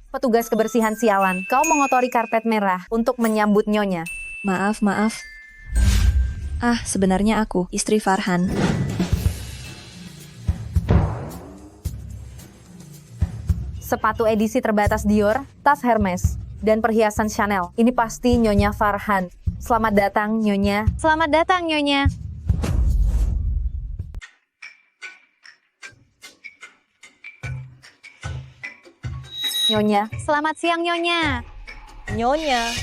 Petugas kebersihan sialan, kau mengotori karpet merah untuk menyambut Nyonya. Maaf. Sebenarnya aku, istri Farhan. Sepatu edisi terbatas Dior, tas Hermes, dan perhiasan Chanel. Ini pasti Nyonya Farhan. Selamat datang, Nyonya. Selamat datang, Nyonya. Nyonya. Selamat siang, Nyonya. Nyonya,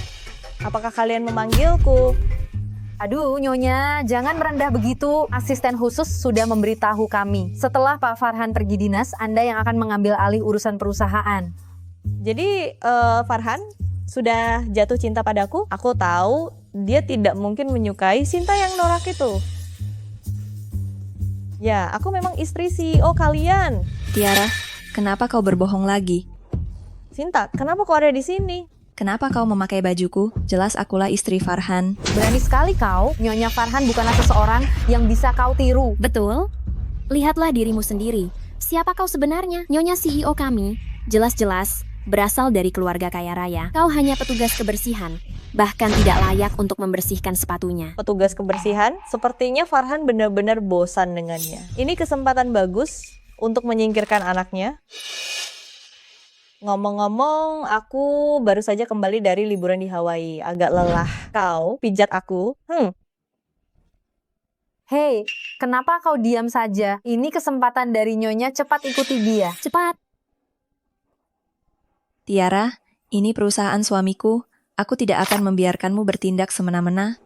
apakah kalian memanggilku? Aduh, Nyonya, jangan merendah begitu. Asisten khusus sudah memberitahu kami. Setelah Pak Farhan pergi dinas, Anda yang akan mengambil alih urusan perusahaan. Jadi, Farhan sudah jatuh cinta padaku? Aku tahu dia tidak mungkin menyukai Sinta yang norak itu. Ya, aku memang istri CEO kalian. Tiara, kenapa kau berbohong lagi? Sinta, kenapa kau ada di sini? Kenapa kau memakai bajuku? Jelas akulah istri Farhan. Berani sekali kau, Nyonya Farhan bukanlah seseorang yang bisa kau tiru. Betul? Lihatlah dirimu sendiri. Siapa kau sebenarnya? Nyonya CEO kami, jelas-jelas berasal dari keluarga kaya raya. Kau hanya petugas kebersihan, bahkan tidak layak untuk membersihkan sepatunya. Petugas kebersihan, sepertinya Farhan benar-benar bosan dengannya. Ini kesempatan bagus untuk menyingkirkan anaknya. Ngomong-ngomong, aku baru saja kembali dari liburan di Hawaii. Agak lelah. Kau pijat aku? Hei, kenapa kau diam saja? Ini kesempatan dari Nyonya, cepat ikuti dia. Cepat. Tiara, ini perusahaan suamiku. Aku tidak akan membiarkanmu bertindak semena-mena.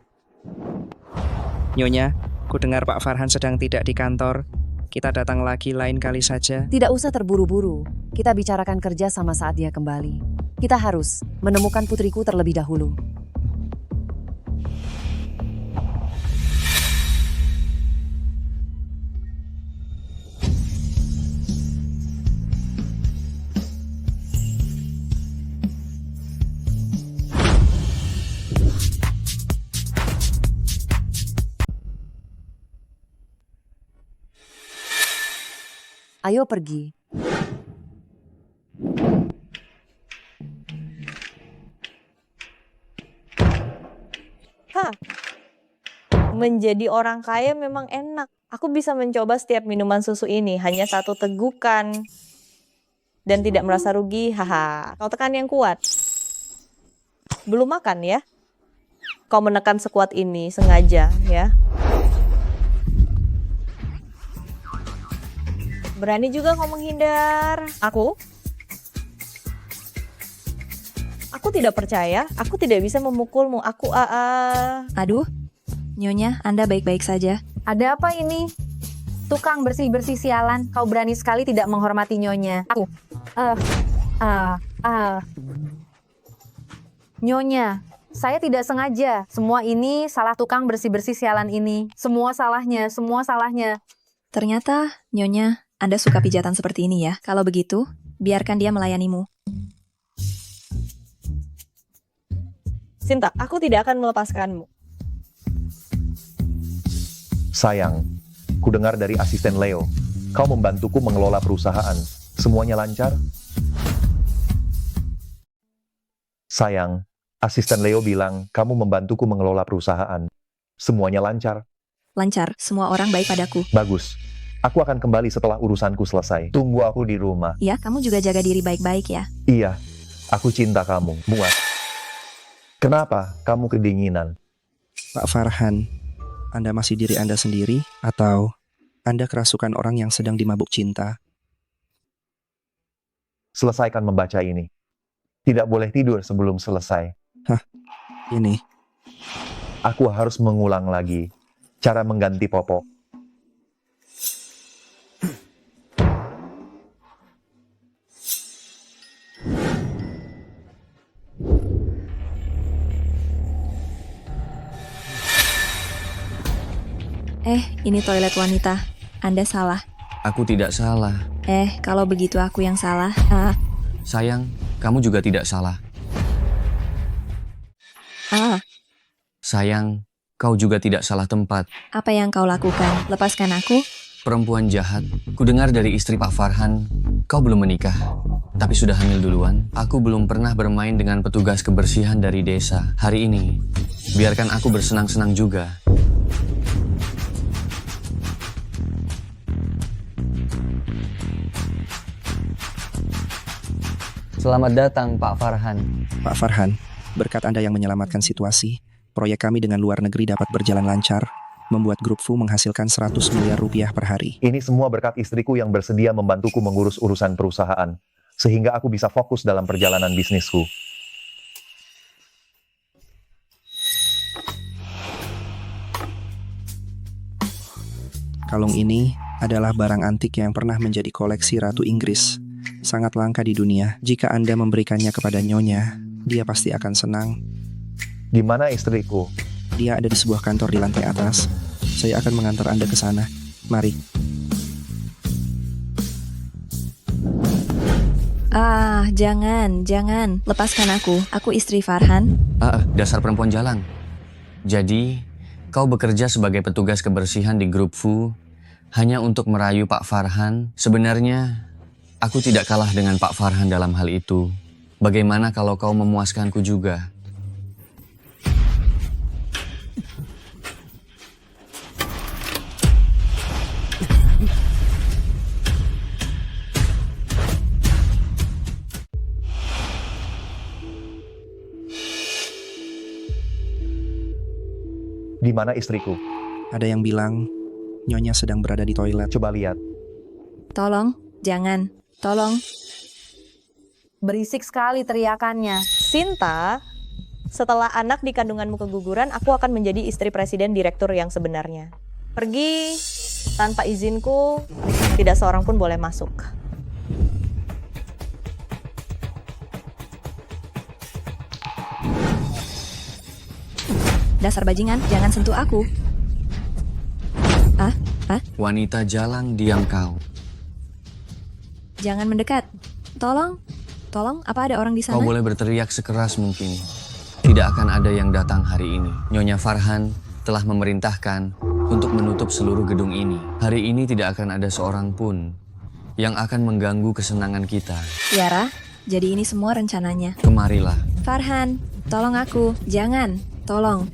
Nyonya, ku dengar Pak Farhan sedang tidak di kantor. Kita datang lagi lain kali saja. Tidak usah terburu-buru. Kita bicarakan kerja sama saat dia kembali. Kita harus menemukan putriku terlebih dahulu. Ayo pergi. Hah, menjadi orang kaya memang enak. Aku bisa mencoba setiap minuman susu ini, hanya 1 tegukan. Dan tidak merasa rugi, haha. Kau tekan yang kuat. Belum makan ya? Kau menekan sekuat ini, sengaja ya. Berani juga kau menghindar. Aku tidak percaya. Aku tidak bisa memukulmu. Aduh, Nyonya, Anda baik-baik saja. Ada apa ini? Tukang bersih-bersih sialan, kau berani sekali tidak menghormati Nyonya. Nyonya, saya tidak sengaja. Semua ini salah tukang bersih-bersih sialan ini. Semua salahnya. Ternyata, Nyonya, Anda suka pijatan seperti ini ya. Kalau begitu, biarkan dia melayanimu. Sinta, aku tidak akan melepaskanmu. Sayang, ku dengar dari asisten Leo, kau membantuku mengelola perusahaan. Semuanya lancar? Sayang, asisten Leo bilang kamu membantuku mengelola perusahaan. Semuanya lancar? Lancar, semua orang baik padaku. Bagus. Aku akan kembali setelah urusanku selesai. Tunggu aku di rumah. Ya, kamu juga jaga diri baik-baik ya. Iya, aku cinta kamu. Muat. Kenapa kamu kedinginan? Pak Farhan, Anda masih diri Anda sendiri atau Anda kerasukan orang yang sedang dimabuk cinta? Selesaikan membaca ini. Tidak boleh tidur sebelum selesai. Hah, ini. Aku harus mengulang lagi cara mengganti popok. Ini toilet wanita. Anda salah. Aku tidak salah. Kalau begitu aku yang salah. Sayang, kamu juga tidak salah. Sayang, kau juga tidak salah tempat. Apa yang kau lakukan? Lepaskan aku. Perempuan jahat. Kudengar dari istri Pak Farhan, kau belum menikah, tapi sudah hamil duluan. Aku belum pernah bermain dengan petugas kebersihan dari desa. Hari ini, biarkan aku bersenang-senang juga. Selamat datang, Pak Farhan. Pak Farhan, berkat Anda yang menyelamatkan situasi, proyek kami dengan luar negeri dapat berjalan lancar, membuat Grup Fu menghasilkan 100 miliar rupiah per hari. Ini semua berkat istriku yang bersedia membantuku mengurus urusan perusahaan, sehingga aku bisa fokus dalam perjalanan bisnisku. Kalung ini adalah barang antik yang pernah menjadi koleksi Ratu Inggris. Sangat langka di dunia. Jika Anda memberikannya kepada Nyonya, dia pasti akan senang. Di mana istriku? Dia ada di sebuah kantor di lantai atas. Saya akan mengantar Anda ke sana. Mari. Jangan. Lepaskan aku. Aku istri Farhan. Dasar perempuan jalan. Jadi, kau bekerja sebagai petugas kebersihan di Grup Fu hanya untuk merayu Pak Farhan. Sebenarnya, aku tidak kalah dengan Pak Farhan dalam hal itu. Bagaimana kalau kau memuaskanku juga? Di mana istriku? Ada yang bilang Nyonya sedang berada di toilet. Coba lihat. Tolong, jangan. Tolong. Berisik sekali teriakannya. Sinta, setelah anak di kandunganmu keguguran, aku akan menjadi istri presiden direktur yang sebenarnya. Pergi. Tanpa izinku, tidak seorang pun boleh masuk. Dasar bajingan, jangan sentuh aku. Wanita jalang, diam kau. Jangan mendekat. Tolong, apa ada orang di sana? Kau boleh berteriak sekeras mungkin. Tidak akan ada yang datang hari ini. Nyonya Farhan telah memerintahkan untuk menutup seluruh gedung ini. Hari ini tidak akan ada seorang pun yang akan mengganggu kesenangan kita. Tiara, jadi ini semua rencananya. Kemarilah. Farhan, tolong aku. Jangan, tolong.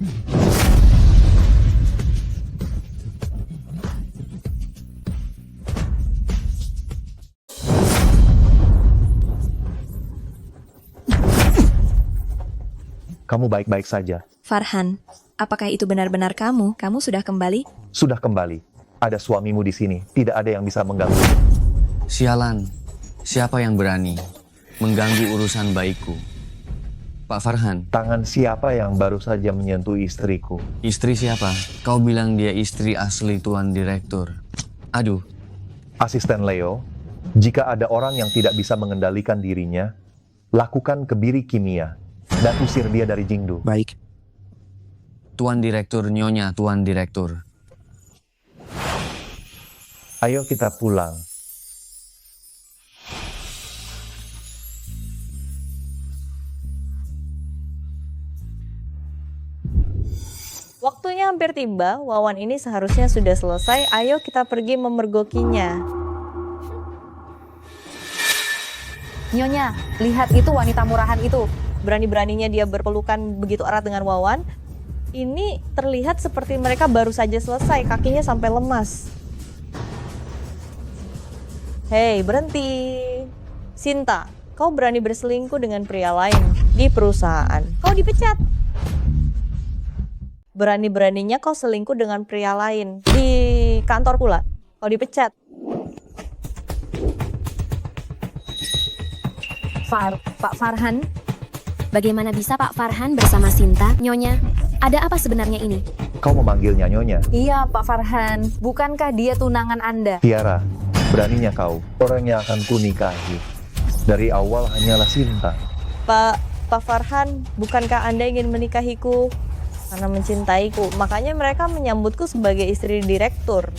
Kamu baik-baik saja. Farhan, apakah itu benar-benar kamu? Kamu sudah kembali? Sudah kembali. Ada suamimu di sini. Tidak ada yang bisa mengganggu. Sialan, siapa yang berani mengganggu urusan baikku? Pak Farhan. Tangan siapa yang baru saja menyentuh istriku? Istri siapa? Kau bilang dia istri asli Tuan Direktur. Aduh. Asisten Leo, jika ada orang yang tidak bisa mengendalikan dirinya, lakukan kebiri kimia dan usir dia dari Jingdu. Baik. Tuan Direktur, Nyonya Tuan Direktur. Ayo kita pulang. Waktunya hampir tiba, Wawan ini seharusnya sudah selesai. Ayo kita pergi memergokinya. Nyonya, lihat itu wanita murahan itu. Berani-beraninya dia berpelukan begitu erat dengan Wawan. Ini terlihat seperti mereka baru saja selesai, kakinya sampai lemas. Hei, berhenti. Sinta, kau berani berselingkuh dengan pria lain di perusahaan. Kau dipecat. Berani-beraninya kau selingkuh dengan pria lain di kantor pula. Kau dipecat. Pak Farhan, Bagaimana bisa Pak Farhan bersama Sinta, Nyonya? Ada apa sebenarnya ini? Kau memanggilnya Nyonya? Iya Pak Farhan, bukankah dia tunangan Anda? Tiara, beraninya kau. Orang yang akan kunikahi dari awal hanyalah Sinta. Pak Farhan, bukankah Anda ingin menikahiku? Karena mencintaiku, makanya mereka menyambutku sebagai istri direktur.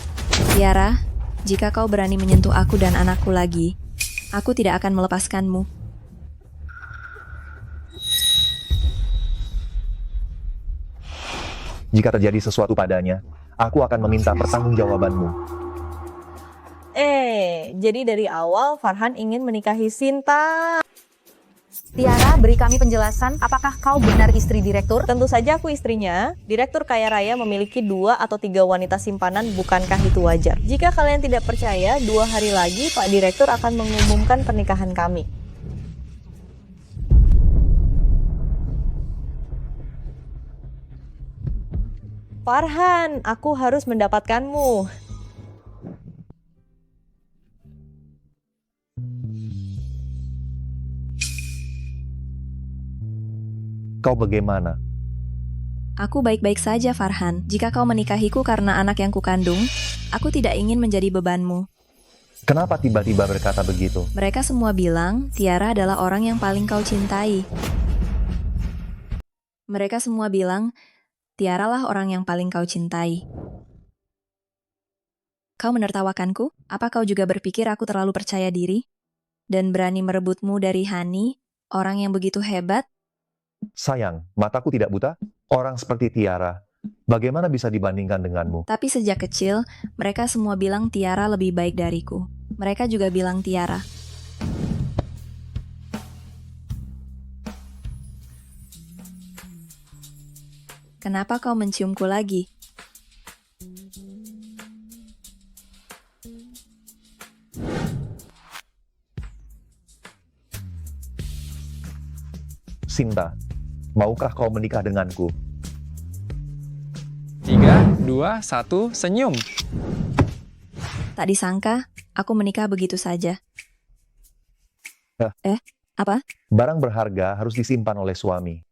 Tiara, jika kau berani menyentuh aku dan anakku lagi, aku tidak akan melepaskanmu. Jika terjadi sesuatu padanya, aku akan meminta pertanggungjawabanmu. Jadi dari awal Farhan ingin menikahi Sinta. Tiara, beri kami penjelasan, apakah kau benar istri direktur? Tentu saja aku istrinya. Direktur kaya raya memiliki 2 atau 3 wanita simpanan, bukankah itu wajar? Jika kalian tidak percaya, 2 hari lagi Pak Direktur akan mengumumkan pernikahan kami. Farhan, aku harus mendapatkanmu. Kau bagaimana? Aku baik-baik saja, Farhan. Jika kau menikahiku karena anak yang kukandung, aku tidak ingin menjadi bebanmu. Kenapa tiba-tiba berkata begitu? Mereka semua bilang, Tiara adalah orang yang paling kau cintai. Mereka semua bilang, Tiara lah orang yang paling kau cintai. Kau menertawakanku? Apa kau juga berpikir aku terlalu percaya diri? Dan berani merebutmu dari Hani, orang yang begitu hebat? Sayang, mataku tidak buta. Orang seperti Tiara, bagaimana bisa dibandingkan denganmu? Tapi sejak kecil, mereka semua bilang Tiara lebih baik dariku. Mereka juga bilang Tiara. Kenapa kau menciumku lagi? Sinta, maukah kau menikah denganku? 3, 2, 1, senyum. Tak disangka, aku menikah begitu saja. Apa? Barang berharga harus disimpan oleh suami.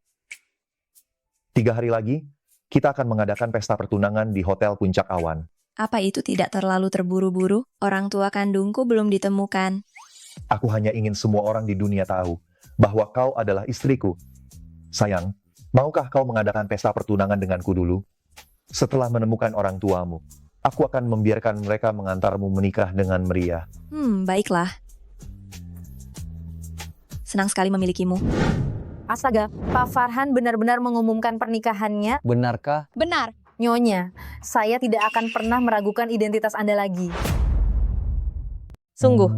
3 hari lagi, kita akan mengadakan pesta pertunangan di Hotel Puncak Awan. Apa itu tidak terlalu terburu-buru? Orang tua kandungku belum ditemukan. Aku hanya ingin semua orang di dunia tahu bahwa kau adalah istriku. Sayang, maukah kau mengadakan pesta pertunangan denganku dulu? Setelah menemukan orang tuamu, aku akan membiarkan mereka mengantarmu menikah dengan meriah. Baiklah. Senang sekali memilikimu. Astaga, Pak Farhan benar-benar mengumumkan pernikahannya. Benarkah? Benar. Nyonya, saya tidak akan pernah meragukan identitas Anda lagi. Sungguh,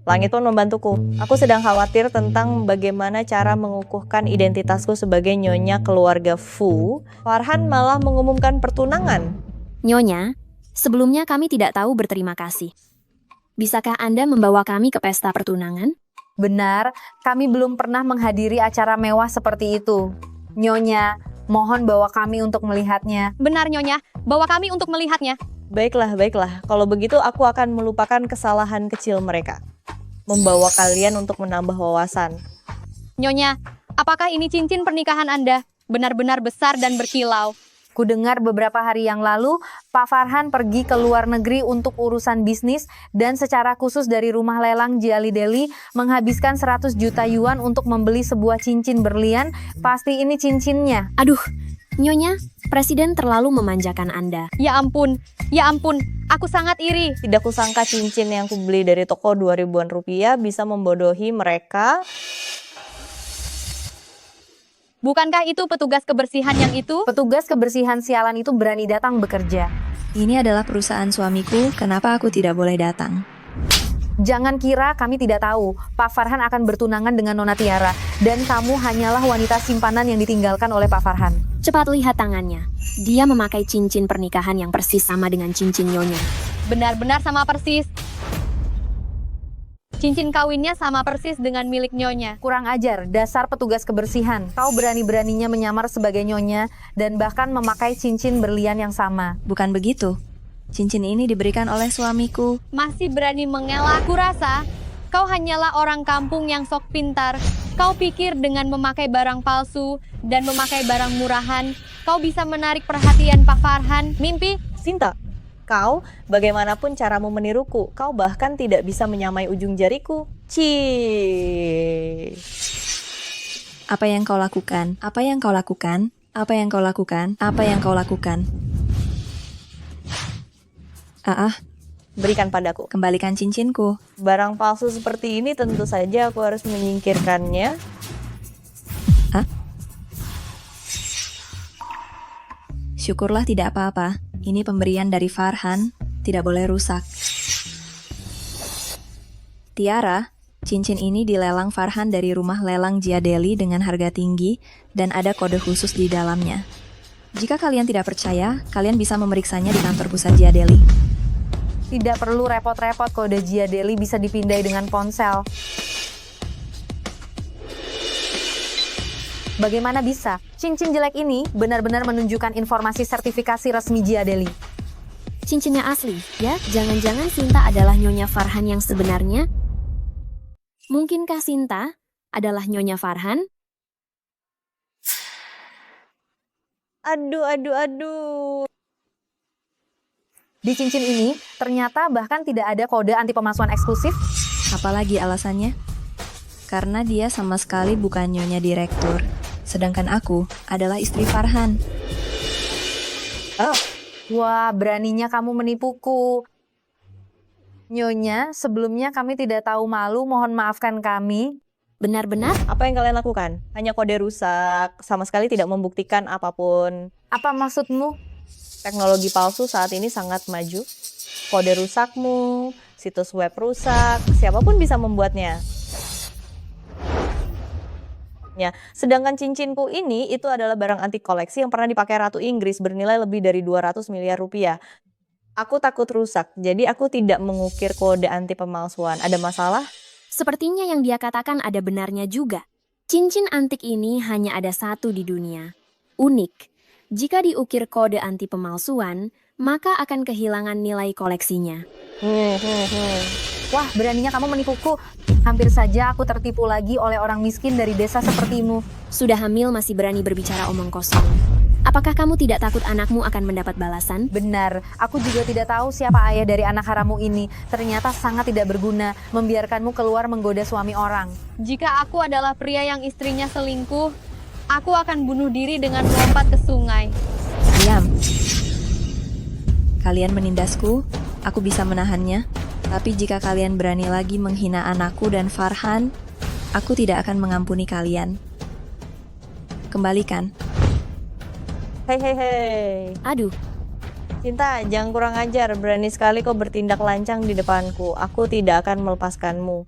langit pun membantuku. Aku sedang khawatir tentang bagaimana cara mengukuhkan identitasku sebagai nyonya keluarga Fu. Farhan malah mengumumkan pertunangan. Nyonya, sebelumnya kami tidak tahu berterima kasih. Bisakah Anda membawa kami ke pesta pertunangan? Benar, kami belum pernah menghadiri acara mewah seperti itu. Nyonya, mohon bawa kami untuk melihatnya. Benar, Nyonya. Bawa kami untuk melihatnya. Baiklah, baiklah. Kalau begitu aku akan melupakan kesalahan kecil mereka. Membawa kalian untuk menambah wawasan. Nyonya, apakah ini cincin pernikahan Anda? Benar-benar besar dan berkilau. Ku dengar beberapa hari yang lalu, Pak Farhan pergi ke luar negeri untuk urusan bisnis dan secara khusus dari rumah lelang Jiali Deli menghabiskan 100 juta yuan untuk membeli sebuah cincin berlian. Pasti ini cincinnya. Aduh, Nyonya, Presiden terlalu memanjakan Anda. Ya ampun, aku sangat iri. Tidak kusangka cincin yang kubeli dari toko 2.000-an rupiah bisa membodohi mereka. Bukankah itu petugas kebersihan yang itu? Petugas kebersihan sialan itu berani datang bekerja. Ini adalah perusahaan suamiku, kenapa aku tidak boleh datang? Jangan kira kami tidak tahu, Pak Farhan akan bertunangan dengan Nona Tiara, dan kamu hanyalah wanita simpanan yang ditinggalkan oleh Pak Farhan. Cepat lihat tangannya. Dia memakai cincin pernikahan yang persis sama dengan cincin Nyonya. Benar-benar sama persis. Cincin kawinnya sama persis dengan milik Nyonya. Kurang ajar, dasar petugas kebersihan. Kau berani-beraninya menyamar sebagai Nyonya dan bahkan memakai cincin berlian yang sama. Bukan begitu. Cincin ini diberikan oleh suamiku. Masih berani mengelak. Kurasa kau hanyalah orang kampung yang sok pintar. Kau pikir dengan memakai barang palsu dan memakai barang murahan, kau bisa menarik perhatian Pak Farhan? Mimpi? Sinta, kau bagaimanapun caramu meniruku, kau bahkan tidak bisa menyamai ujung jariku. Cii. Apa yang kau lakukan? Apa yang kau lakukan? Apa yang kau lakukan? Apa yang kau lakukan? Berikan padaku. Kembalikan cincinku. Barang palsu seperti ini tentu saja aku harus menyingkirkannya. Syukurlah tidak apa-apa. Ini pemberian dari Farhan, tidak boleh rusak. Tiara, cincin ini dilelang Farhan dari rumah lelang Jiadeli dengan harga tinggi dan ada kode khusus di dalamnya. Jika kalian tidak percaya, kalian bisa memeriksanya di kantor pusat Jiadeli. Tidak perlu repot-repot, kode Jiadeli bisa dipindai dengan ponsel. Bagaimana bisa? Cincin jelek ini benar-benar menunjukkan informasi sertifikasi resmi Jiadeli. Cincinnya asli, ya? Jangan-jangan Sinta adalah Nyonya Farhan yang sebenarnya? Mungkinkah Sinta adalah Nyonya Farhan? Aduh. Di cincin ini, ternyata bahkan tidak ada kode anti pemalsuan eksklusif. Apalagi alasannya? Karena dia sama sekali bukan Nyonya Direktur. Sedangkan aku adalah istri Farhan. Wah, beraninya kamu menipuku. Nyonya, sebelumnya kami tidak tahu malu, mohon maafkan kami. Benar-benar? Apa yang kalian lakukan? Hanya kode rusak, sama sekali tidak membuktikan apapun. Apa maksudmu? Teknologi palsu saat ini sangat maju. Kode rusakmu, situs web rusak, siapapun bisa membuatnya. Ya, sedangkan cincinku ini itu adalah barang antik koleksi yang pernah dipakai Ratu Inggris bernilai lebih dari 200 miliar rupiah. Aku takut rusak, jadi aku tidak mengukir kode anti pemalsuan. Ada masalah? Sepertinya yang dia katakan ada benarnya juga. Cincin antik ini hanya ada satu di dunia. Unik. Jika diukir kode anti pemalsuan, maka akan kehilangan nilai koleksinya. Wah, beraninya kamu menipuku. Hampir saja aku tertipu lagi oleh orang miskin dari desa sepertimu. Sudah hamil masih berani berbicara omong kosong. Apakah kamu tidak takut anakmu akan mendapat balasan? Benar, aku juga tidak tahu siapa ayah dari anak harammu ini. Ternyata sangat tidak berguna membiarkanmu keluar menggoda suami orang. Jika aku adalah pria yang istrinya selingkuh, aku akan bunuh diri dengan melompat ke sungai. Diam. Kalian menindasku, aku bisa menahannya. Tapi jika kalian berani lagi menghina anakku dan Farhan, aku tidak akan mengampuni kalian. Kembalikan. Hei. Aduh. Cinta, jangan kurang ajar. Berani sekali kau bertindak lancang di depanku. Aku tidak akan melepaskanmu.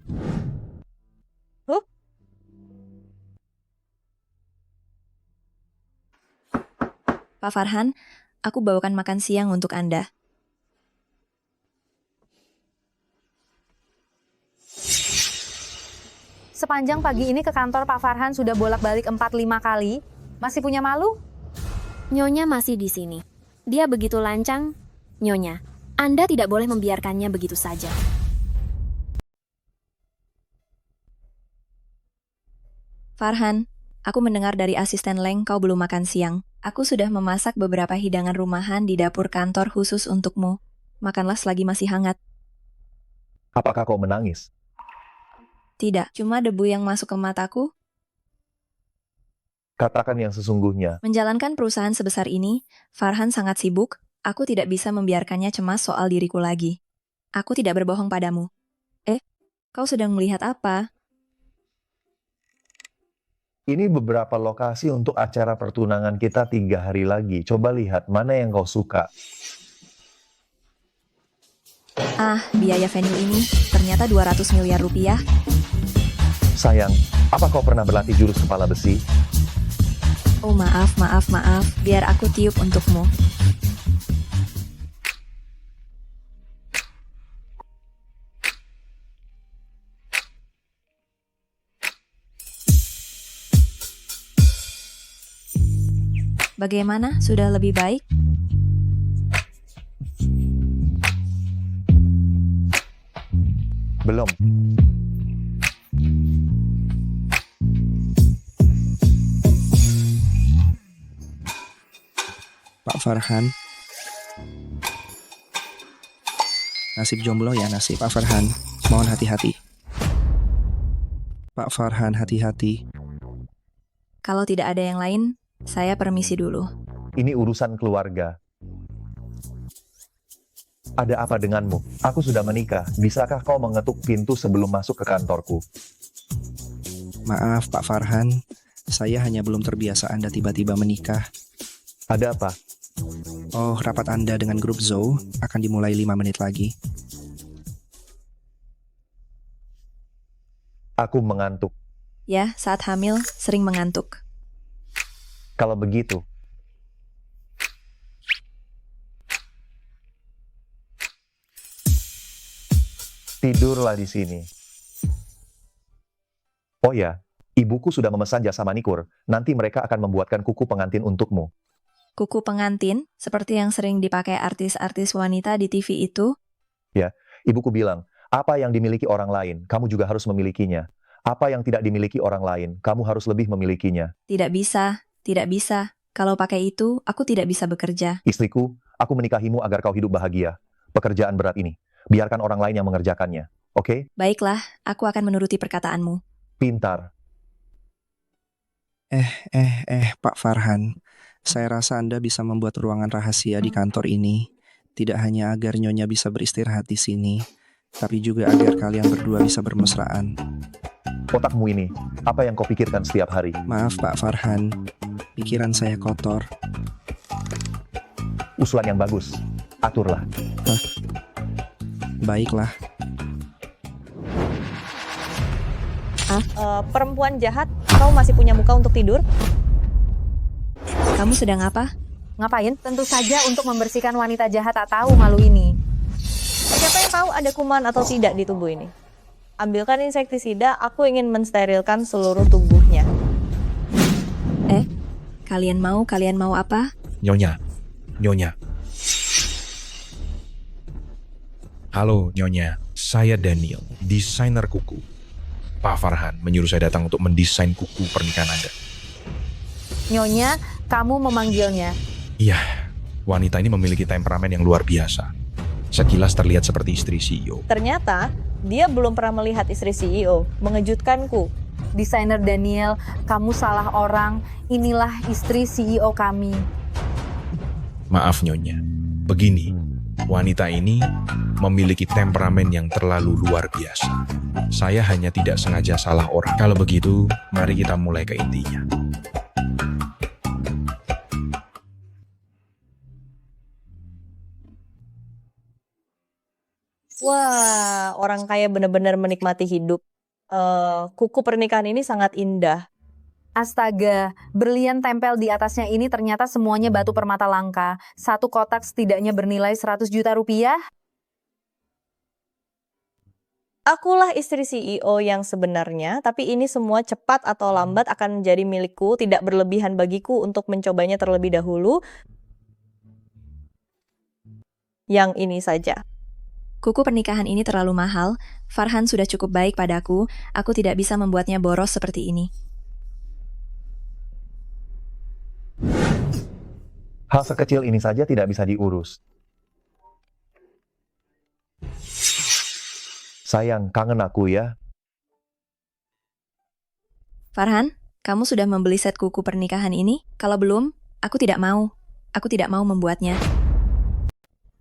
Pak Farhan, aku bawakan makan siang untuk Anda. Sepanjang pagi ini ke kantor Pak Farhan sudah bolak-balik 4-5 kali. Masih punya malu? Nyonya masih di sini. Dia begitu lancang. Nyonya, Anda tidak boleh membiarkannya begitu saja. Farhan, aku mendengar dari asisten Leng kau belum makan siang. Aku sudah memasak beberapa hidangan rumahan di dapur kantor khusus untukmu. Makanlah selagi masih hangat. Apakah kau menangis? Tidak, cuma debu yang masuk ke mataku. Katakan yang sesungguhnya. Menjalankan perusahaan sebesar ini, Farhan sangat sibuk. Aku tidak bisa membiarkannya cemas soal diriku lagi. Aku tidak berbohong padamu. Kau sedang melihat apa? Ini beberapa lokasi untuk acara pertunangan kita 3 hari lagi. Coba lihat mana yang kau suka. Biaya venue ini ternyata 200 miliar rupiah. Sayang, apa kau pernah berlatih jurus kepala besi? Oh maaf. Biar aku tiup untukmu. Bagaimana? Sudah lebih baik? Belum. Pak Farhan. Nasib jomblo ya nasib Pak Farhan. Mohon hati-hati. Pak Farhan, hati-hati. Kalau tidak ada yang lain, saya permisi dulu. Ini urusan keluarga. Ada apa denganmu? Aku sudah menikah. Bisakah kau mengetuk pintu sebelum masuk ke kantorku? Maaf Pak Farhan, saya hanya belum terbiasa Anda tiba-tiba menikah. Ada apa? Oh, rapat Anda dengan grup Zou akan dimulai 5 menit lagi. Aku mengantuk. Ya, saat hamil sering mengantuk. Kalau begitu, tidurlah di sini. Oh ya, ibuku sudah memesan jasa manikur. Nanti mereka akan membuatkan kuku pengantin untukmu. Kuku pengantin, seperti yang sering dipakai artis-artis wanita di TV itu? Ya, ibuku bilang, apa yang dimiliki orang lain, kamu juga harus memilikinya. Apa yang tidak dimiliki orang lain, kamu harus lebih memilikinya. Tidak bisa. Kalau pakai itu, aku tidak bisa bekerja. Istriku, aku menikahimu agar kau hidup bahagia. Pekerjaan berat ini, biarkan orang lain yang mengerjakannya. Oke? Baiklah, aku akan menuruti perkataanmu. Pintar. Pak Farhan. Saya rasa Anda bisa membuat ruangan rahasia di kantor ini. Tidak hanya agar Nyonya bisa beristirahat di sini, tapi juga agar kalian berdua bisa bermesraan. Otakmu ini, apa yang kau pikirkan setiap hari? Maaf Pak Farhan, pikiran saya kotor. Usulan yang bagus, aturlah. Baiklah. Perempuan jahat, kau masih punya muka untuk tidur? Kamu sedang apa? Ngapain? Tentu saja untuk membersihkan wanita jahat tak tahu malu ini. Siapa yang tahu ada kuman atau tidak di tubuh ini? Ambilkan insektisida, aku ingin mensterilkan seluruh tubuhnya. Kalian mau apa? Nyonya. Halo Nyonya, saya Daniel, desainer kuku. Pak Farhan menyuruh saya datang untuk mendesain kuku pernikahan Anda. Nyonya, kamu memanggilnya. Iya, wanita ini memiliki temperamen yang luar biasa. Sekilas terlihat seperti istri CEO. Ternyata, dia belum pernah melihat istri CEO. Mengejutkanku. Desainer Daniel, kamu salah orang. Inilah istri CEO kami. Maaf Nyonya, begini, wanita ini memiliki temperamen yang terlalu luar biasa. Saya hanya tidak sengaja salah orang. Kalau begitu, mari kita mulai ke intinya. Wah, orang kaya benar-benar menikmati hidup. Kuku pernikahan ini sangat indah. Astaga, berlian tempel di atasnya ini ternyata semuanya batu permata langka. Satu kotak setidaknya bernilai 100 juta rupiah. Akulah istri CEO yang sebenarnya, tapi ini semua cepat atau lambat akan menjadi milikku, tidak berlebihan bagiku untuk mencobanya terlebih dahulu. Yang ini saja. Kuku pernikahan ini terlalu mahal. Farhan sudah cukup baik padaku. Aku tidak bisa membuatnya boros seperti ini. Hal sekecil ini saja tidak bisa diurus. Sayang, kangen aku ya. Farhan, kamu sudah membeli set kuku pernikahan ini? Kalau belum, aku tidak mau. Aku tidak mau membuatnya.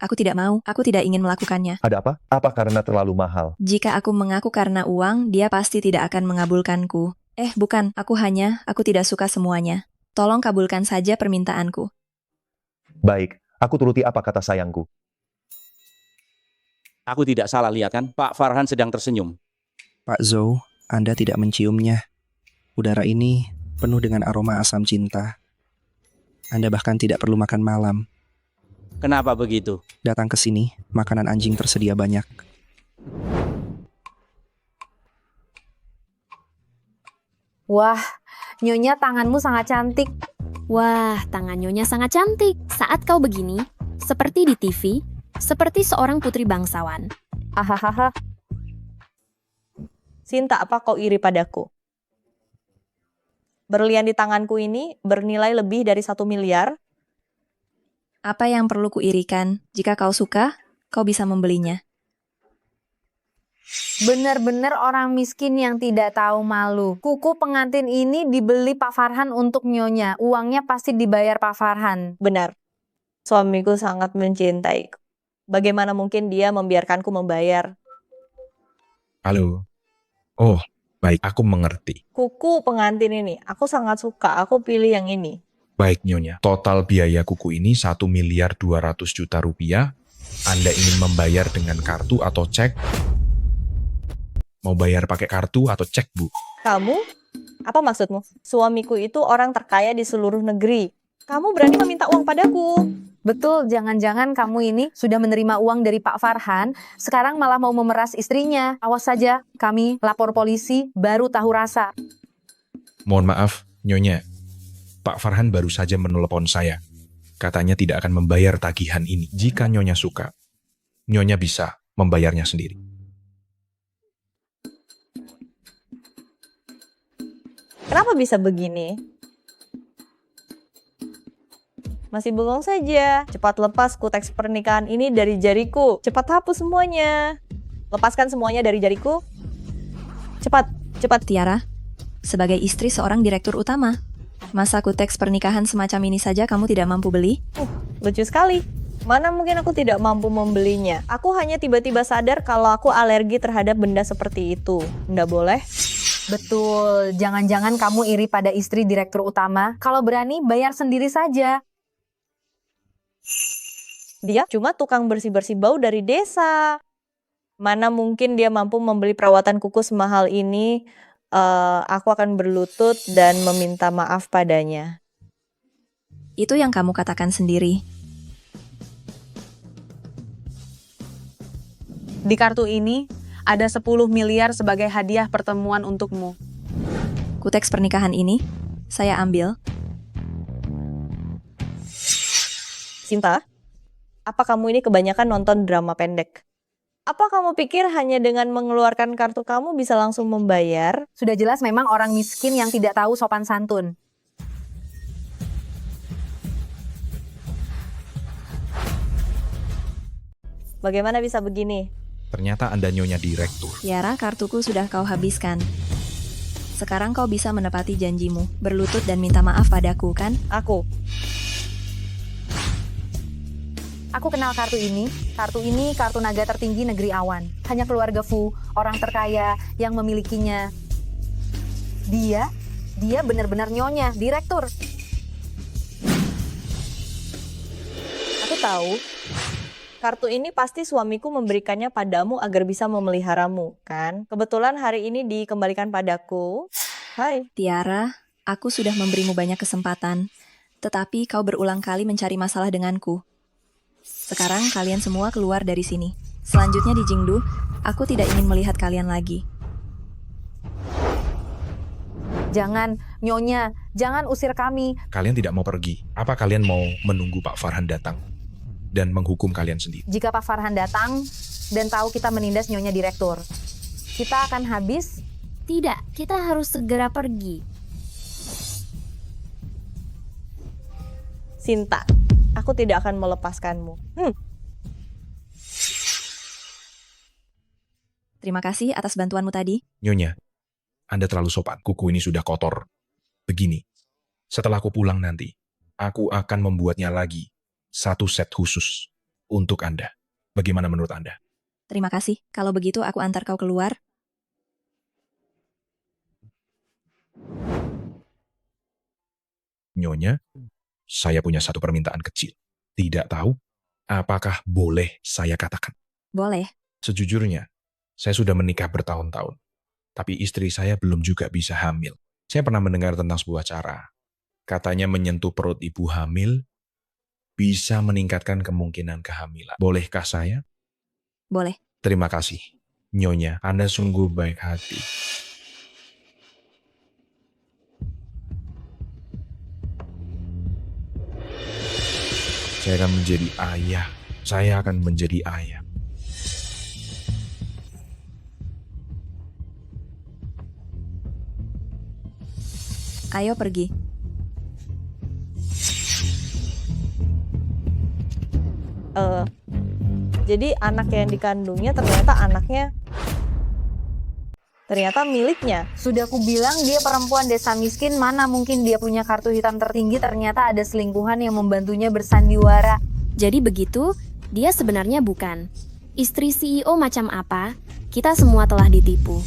Aku tidak mau, aku tidak ingin melakukannya. Ada apa? Apa karena terlalu mahal? Jika aku mengaku karena uang, dia pasti tidak akan mengabulkanku. Bukan, aku tidak suka semuanya. Tolong kabulkan saja permintaanku. Baik, aku turuti apa kata sayangku. Aku tidak salah lihat kan? Pak Farhan sedang tersenyum. Pak Zhou, Anda tidak menciumnya. Udara ini penuh dengan aroma asam cinta. Anda bahkan tidak perlu makan malam. Kenapa begitu? Datang ke sini, makanan anjing tersedia banyak. Wah, Nyonya tanganmu sangat cantik. Wah, tangan Nyonya sangat cantik. Saat kau begini, seperti di TV, seperti seorang putri bangsawan. Ahahaha. Sinta, apa kau iri padaku? Berlian di tanganku ini bernilai lebih dari 1 miliar. Apa yang perlu kuirikan? Jika kau suka, kau bisa membelinya. Benar-benar orang miskin yang tidak tahu malu. Kuku pengantin ini dibeli Pak Farhan untuk Nyonya. Uangnya pasti dibayar Pak Farhan. Benar. Suamiku sangat mencintaiku. Bagaimana mungkin dia membiarkanku membayar? Halo. Oh, baik, aku mengerti. Kuku pengantin ini, aku sangat suka. Aku pilih yang ini. Baik Nyonya, total biaya kuku ini 1.200.000.000 rupiah. Anda ingin membayar dengan kartu atau cek? Mau bayar pakai kartu atau cek, Bu? Kamu? Apa maksudmu? Suamiku itu orang terkaya di seluruh negeri. Kamu berani meminta uang padaku? Betul, jangan-jangan kamu ini sudah menerima uang dari Pak Farhan, sekarang malah mau memeras istrinya. Awas saja, kami lapor polisi, baru tahu rasa. Mohon maaf, Nyonya. Pak Farhan baru saja menelepon saya. Katanya tidak akan membayar tagihan ini. Jika Nyonya suka, Nyonya bisa membayarnya sendiri. Kenapa bisa begini? Masih bengong saja. Cepat lepas kuteks pernikahan ini dari jariku. Cepat hapus semuanya. Lepaskan semuanya dari jariku. Cepat, cepat. Tiara, sebagai istri seorang direktur utama, masa kuteks pernikahan semacam ini saja kamu tidak mampu beli? Lucu sekali. Mana mungkin aku tidak mampu membelinya. Aku hanya tiba-tiba sadar kalau aku alergi terhadap benda seperti itu. Nggak boleh. Betul, jangan-jangan kamu iri pada istri direktur utama. Kalau berani, bayar sendiri saja. Dia cuma tukang bersih-bersih bau dari desa. Mana mungkin dia mampu membeli perawatan kuku semahal ini. Aku akan berlutut dan meminta maaf padanya. Itu yang kamu katakan sendiri. Di kartu ini, ada 10 miliar sebagai hadiah pertemuan untukmu. Kuteks pernikahan ini, saya ambil. Sinta, apa kamu ini kebanyakan nonton drama pendek? Apa kamu pikir hanya dengan mengeluarkan kartu kamu bisa langsung membayar? Sudah jelas memang orang miskin yang tidak tahu sopan santun. Bagaimana bisa begini? Ternyata Anda Nyonya Direktur. Tiara, kartuku sudah kau habiskan. Sekarang kau bisa menepati janjimu, berlutut dan minta maaf padaku, kan? Aku kenal kartu ini. Kartu ini kartu naga tertinggi negeri awan. Hanya keluarga Fu, orang terkaya yang memilikinya. Dia benar-benar nyonya, direktur. Aku tahu. Kartu ini pasti suamiku memberikannya padamu agar bisa memeliharamu, kan? Kebetulan hari ini dikembalikan padaku. Hai. Tiara, aku sudah memberimu banyak kesempatan, tetapi kau berulang kali mencari masalah denganku. Sekarang kalian semua keluar dari sini. Selanjutnya di Jingdu, aku tidak ingin melihat kalian lagi. Jangan, nyonya, jangan usir kami. Kalian tidak mau pergi. Apa kalian mau menunggu Pak Farhan datang dan menghukum kalian sendiri? Jika Pak Farhan datang dan tahu kita menindas nyonya direktur, kita akan habis. Tidak, kita harus segera pergi. Sinta, aku tidak akan melepaskanmu. Terima kasih atas bantuanmu tadi. Nyonya, Anda terlalu sopan. Kuku ini sudah kotor. Begini, setelah aku pulang nanti, aku akan membuatnya lagi. Satu set khusus untuk Anda. Bagaimana menurut Anda? Terima kasih. Kalau begitu aku antar kau keluar. Nyonya, saya punya satu permintaan kecil. Tidak tahu apakah boleh saya katakan? Boleh. Sejujurnya, saya sudah menikah bertahun-tahun. Tapi istri saya belum juga bisa hamil. Saya pernah mendengar tentang sebuah cara. Katanya menyentuh perut ibu hamil bisa meningkatkan kemungkinan kehamilan. Bolehkah saya? Boleh. Terima kasih. Nyonya, Anda sungguh baik hati. Saya akan menjadi ayah. Saya akan menjadi ayah. Ayo pergi. Jadi anak yang dikandungnya ternyata miliknya. Sudah aku bilang dia perempuan desa miskin, mana mungkin dia punya kartu hitam tertinggi, ternyata ada selingkuhan yang membantunya bersandiwara. Jadi begitu, dia sebenarnya bukan. Istri CEO macam apa? Kita semua telah ditipu.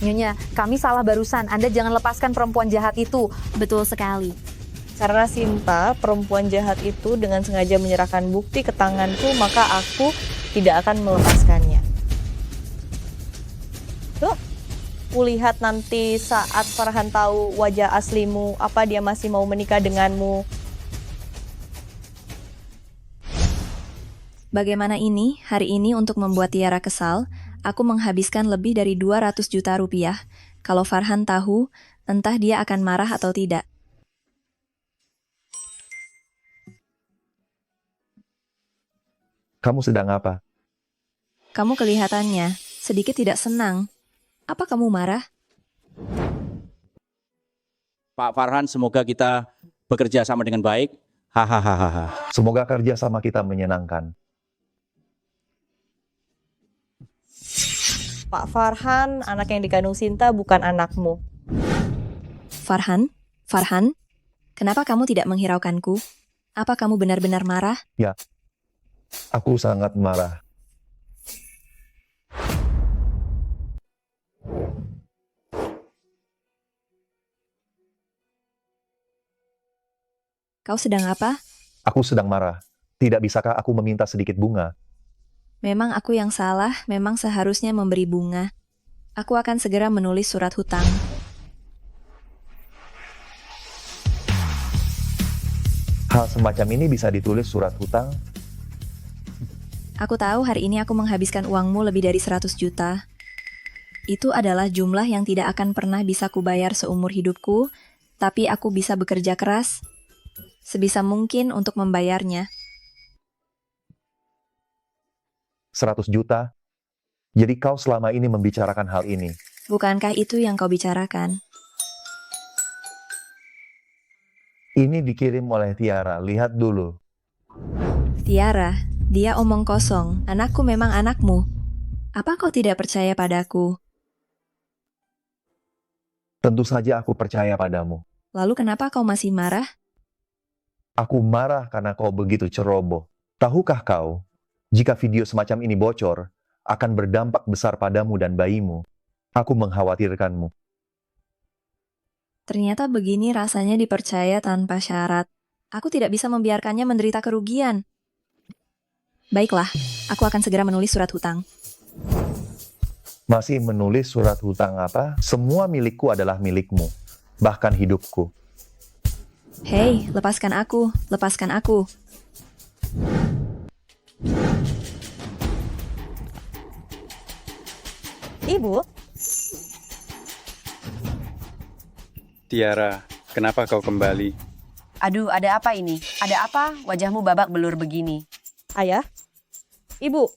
Nyonya, kami salah barusan. Anda jangan lepaskan perempuan jahat itu. Betul sekali. Karena Sinta, perempuan jahat itu dengan sengaja menyerahkan bukti ke tanganku, maka aku tidak akan melepaskannya. Tuh, kulihat nanti saat Farhan tahu wajah aslimu, apa dia masih mau menikah denganmu. Bagaimana ini, hari ini untuk membuat Tiara kesal, aku menghabiskan lebih dari 200 juta rupiah. Kalau Farhan tahu, entah dia akan marah atau tidak. Kamu sedang apa? Kamu kelihatannya sedikit tidak senang. Apa kamu marah? Pak Farhan, semoga kita bekerja sama dengan baik. Hahaha. Semoga kerja sama kita menyenangkan. Pak Farhan, anak yang dikandung Sinta bukan anakmu. Farhan? Farhan? Kenapa kamu tidak menghiraukanku? Apa kamu benar-benar marah? Ya, aku sangat marah. Kau sedang apa? Aku sedang marah. Tidak bisakah aku meminta sedikit bunga? Memang aku yang salah, memang seharusnya memberi bunga. Aku akan segera menulis surat hutang. Hal semacam ini bisa ditulis surat hutang? Aku tahu hari ini aku menghabiskan uangmu lebih dari 100 juta. Itu adalah jumlah yang tidak akan pernah bisa kubayar seumur hidupku, tapi aku bisa bekerja keras sebisa mungkin untuk membayarnya. 100 juta? Jadi kau selama ini membicarakan hal ini? Bukankah itu yang kau bicarakan? Ini dikirim oleh Tiara, lihat dulu. Tiara, Dia omong kosong. Anakku memang anakmu. Apa kau tidak percaya padaku? Tentu saja aku percaya padamu. Lalu kenapa kau masih marah? Aku marah karena kau begitu ceroboh. Tahukah kau, jika video semacam ini bocor, akan berdampak besar padamu dan bayimu. Aku mengkhawatirkanmu. Ternyata begini rasanya dipercaya tanpa syarat. Aku tidak bisa membiarkannya menderita kerugian. Baiklah, aku akan segera menulis surat hutang. Masih menulis surat hutang apa? Semua milikku adalah milikmu, bahkan hidupku. Hei, lepaskan aku, lepaskan aku. Ibu, Tiara, kenapa kau kembali? Aduh, ada apa ini? Ada apa? Wajahmu babak belur begini. Ayah, Ibu,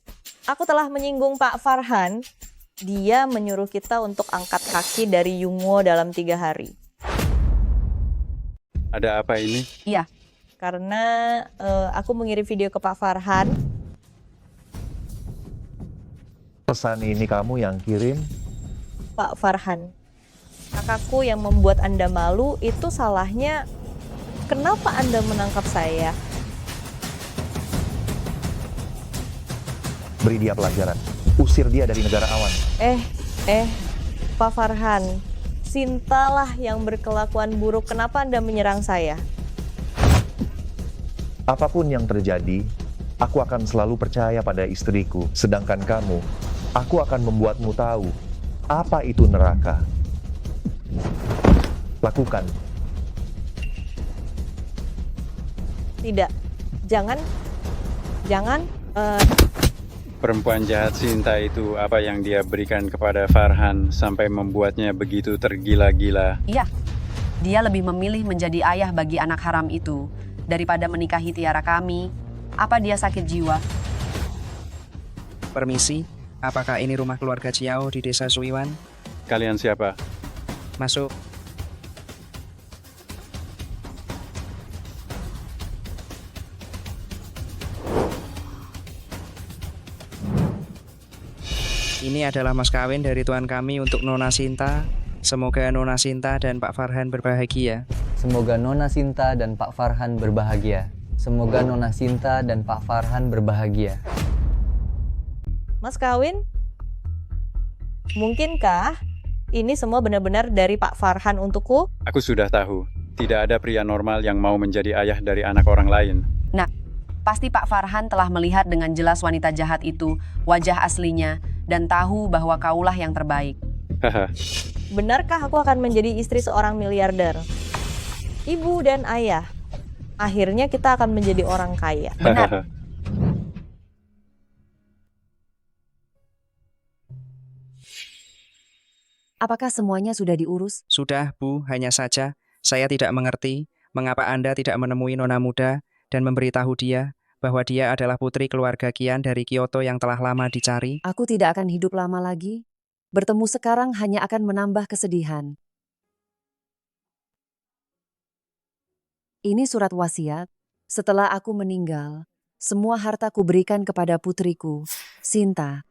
aku telah menyinggung Pak Farhan. Dia menyuruh kita untuk angkat kaki dari Yungwo dalam 3 hari. Ada apa ini? Iya. Karena aku mengirim video ke Pak Farhan. Pesan ini kamu yang kirim? Pak Farhan, kakakku yang membuat Anda malu, itu salahnya kenapa Anda menangkap saya? Beri dia pelajaran. Usir dia dari negara awan. Pak Farhan, Sinta lah yang berkelakuan buruk. Kenapa Anda menyerang saya? Apapun yang terjadi, aku akan selalu percaya pada istriku. Sedangkan kamu, aku akan membuatmu tahu apa itu neraka. Lakukan. Tidak, jangan. Perempuan jahat Sinta itu apa yang dia berikan kepada Farhan sampai membuatnya begitu tergila-gila? Iya, dia lebih memilih menjadi ayah bagi anak haram itu daripada menikahi Tiara kami. Apa dia sakit jiwa? Permisi, apakah ini rumah keluarga Chiao di desa Suiwan? Kalian siapa? Masuk. Ini adalah mas kawin dari tuan kami untuk Nona Sinta. Semoga Nona Sinta dan Pak Farhan berbahagia. Semoga Nona Sinta dan Pak Farhan berbahagia. Semoga Nona Sinta dan Pak Farhan berbahagia. Mas kawin, mungkinkah ini semua benar-benar dari Pak Farhan untukku? Aku sudah tahu, tidak ada pria normal yang mau menjadi ayah dari anak orang lain. Nah, pasti Pak Farhan telah melihat dengan jelas wanita jahat itu, wajah aslinya, dan tahu bahwa kaulah yang terbaik. Benarkah aku akan menjadi istri seorang miliarder? Ibu dan ayah, akhirnya kita akan menjadi orang kaya. Benar. Apakah semuanya sudah diurus? Sudah, Bu, hanya saja saya tidak mengerti mengapa Anda tidak menemui Nona muda dan memberitahu dia bahwa dia adalah putri keluarga Kian dari Kyoto yang telah lama dicari. Aku tidak akan hidup lama lagi. Bertemu sekarang hanya akan menambah kesedihan. Ini surat wasiat. Setelah aku meninggal, semua harta kuberikan kepada putriku, Sinta.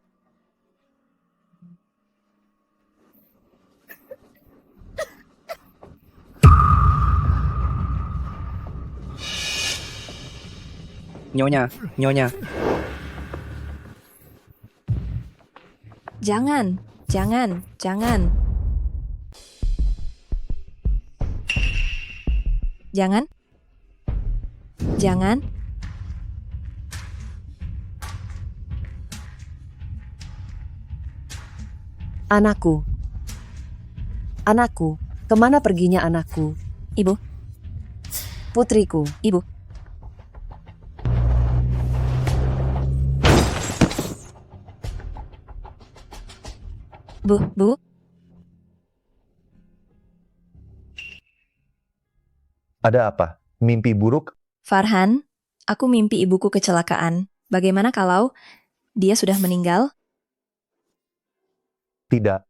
Nyonya. Jangan. Anakku, kemana perginya anakku? Ibu. Putriku. Ibu. Bu. Ada apa? Mimpi buruk? Farhan, aku mimpi ibuku kecelakaan. Bagaimana kalau dia sudah meninggal? Tidak.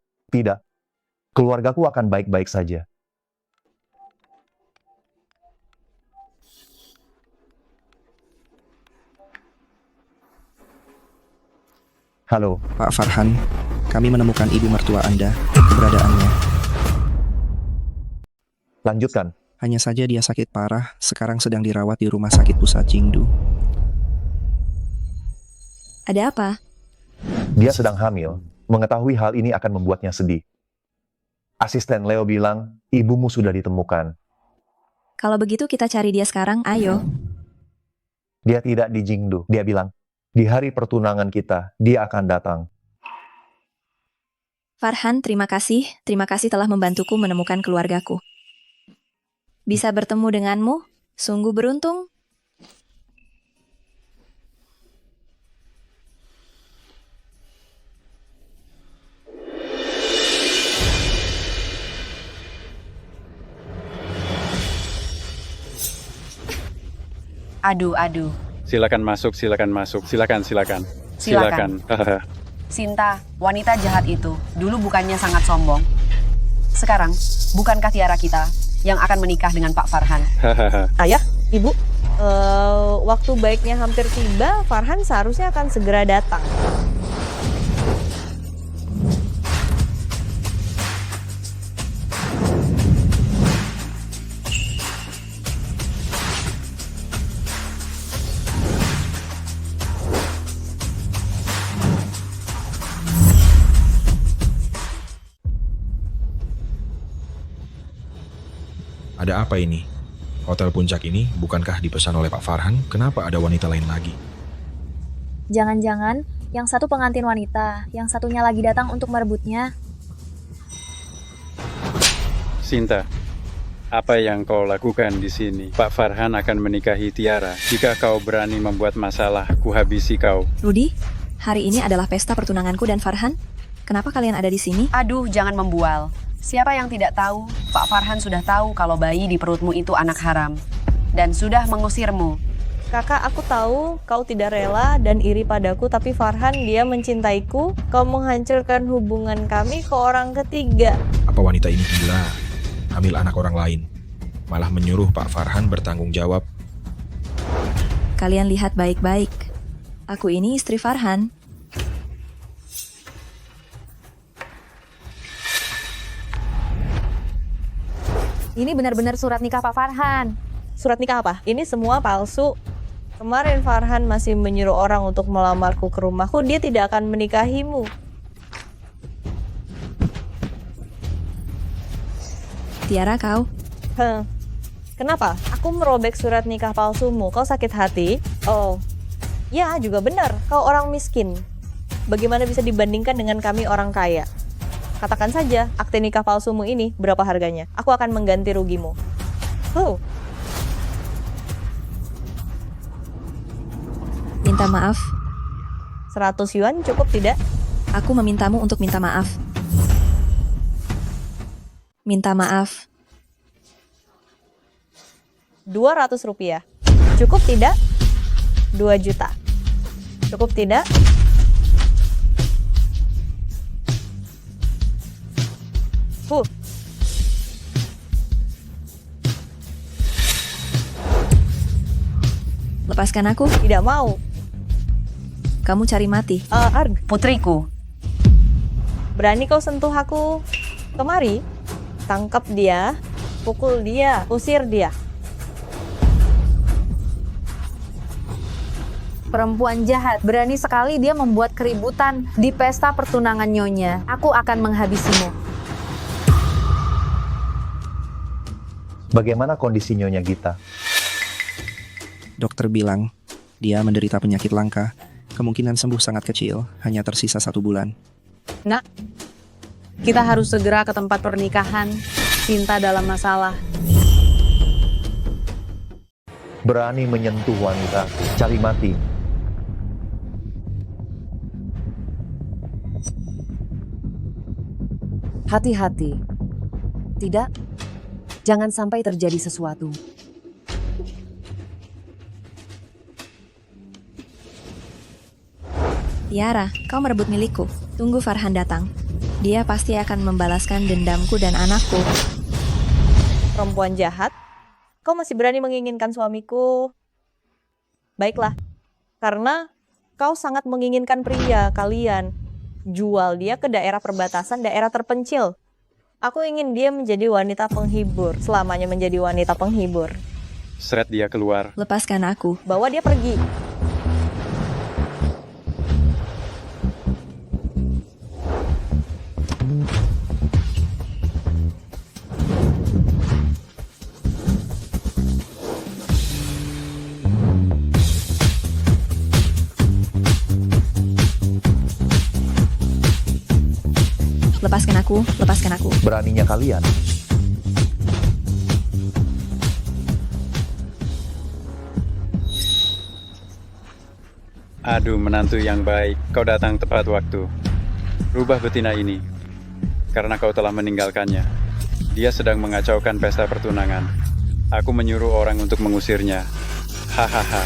Keluargaku akan baik-baik saja. Halo. Pak Farhan, kami menemukan ibu mertua Anda. Keberadaannya. Lanjutkan. Hanya saja dia sakit parah, sekarang sedang dirawat di rumah sakit pusat Jingdu. Ada apa? Dia sedang hamil. Mengetahui hal ini akan membuatnya sedih. Asisten Leo bilang, ibumu sudah ditemukan. Kalau begitu kita cari dia sekarang, ayo. Dia tidak di Jingdu. Dia bilang, di hari pertunangan kita, dia akan datang. Farhan, terima kasih. Terima kasih telah membantuku menemukan keluargaku. Bisa bertemu denganmu, sungguh beruntung. Aduh. Silakan masuk, silakan masuk. Silakan. Silakan. Sinta, wanita jahat itu, dulu bukannya sangat sombong. Sekarang, bukankah Tiara kita yang akan menikah dengan Pak Farhan? Ayah, Ibu, waktu baiknya hampir tiba, Farhan seharusnya akan segera datang. Ada apa ini? Hotel Puncak ini bukankah dipesan oleh Pak Farhan? Kenapa ada wanita lain lagi? Jangan-jangan yang satu pengantin wanita, yang satunya lagi datang untuk merebutnya. Sinta, apa yang kau lakukan di sini? Pak Farhan akan menikahi Tiara. Jika kau berani membuat masalah, kuhabisi kau. Rudi, hari ini adalah pesta pertunanganku dan Farhan. Kenapa kalian ada di sini? Aduh, jangan membual. Siapa yang tidak tahu, Pak Farhan sudah tahu kalau bayi di perutmu itu anak haram. Dan sudah mengusirmu. Kakak, aku tahu kau tidak rela dan iri padaku, tapi Farhan, dia mencintaiku. Kau menghancurkan hubungan kami ke orang ketiga. Apa wanita ini gila? Hamil anak orang lain. Malah menyuruh Pak Farhan bertanggung jawab. Kalian lihat baik-baik. Aku ini istri Farhan. Ini benar-benar surat nikah Pak Farhan. Surat nikah apa? Ini semua palsu. Kemarin Farhan masih menyuruh orang untuk melamarku ke rumahku. Dia tidak akan menikahimu. Tiara, kau? Kenapa? Aku merobek surat nikah palsumu. Kau sakit hati? Oh, ya juga benar. Kau orang miskin. Bagaimana bisa dibandingkan dengan kami orang kaya? Katakan saja, akte nikah palsumu ini berapa harganya? Aku akan mengganti rugimu. Minta maaf. 100 yuan cukup tidak? Aku memintamu untuk minta maaf. Minta maaf. 200 rupiah. Cukup tidak? 2 juta. Cukup tidak? Lepaskan aku. Tidak mau. Kamu cari mati. Arg. Putriku. Berani kau sentuh aku? Kemari. Tangkap dia. Pukul dia. Usir dia. Perempuan jahat, berani sekali dia membuat keributan di pesta pertunangan nyonya. Aku akan menghabisimu. Bagaimana kondisi Nyonya Gita? Dokter bilang, dia menderita penyakit langka. Kemungkinan sembuh sangat kecil, hanya tersisa 1 bulan. Nak, kita harus segera ke tempat pernikahan. Sinta dalam masalah. Berani menyentuh wanita, cari mati. Hati-hati. Tidak, jangan sampai terjadi sesuatu. Tiara, kau merebut milikku. Tunggu Farhan datang. Dia pasti akan membalaskan dendamku dan anakku. Perempuan jahat, kau masih berani menginginkan suamiku? Baiklah, karena Kau sangat menginginkan pria kalian. Jual dia ke daerah perbatasan, daerah terpencil. Aku ingin dia menjadi wanita penghibur, selamanya menjadi wanita penghibur. Seret dia keluar. Lepaskan aku. Bawa dia pergi. Lepaskan aku, lepaskan aku. Beraninya kalian. Aduh, menantu yang baik, kau datang tepat waktu. Rubah betina ini, karena kau telah meninggalkannya. Dia sedang mengacaukan pesta pertunangan. Aku menyuruh orang untuk mengusirnya. Hahaha.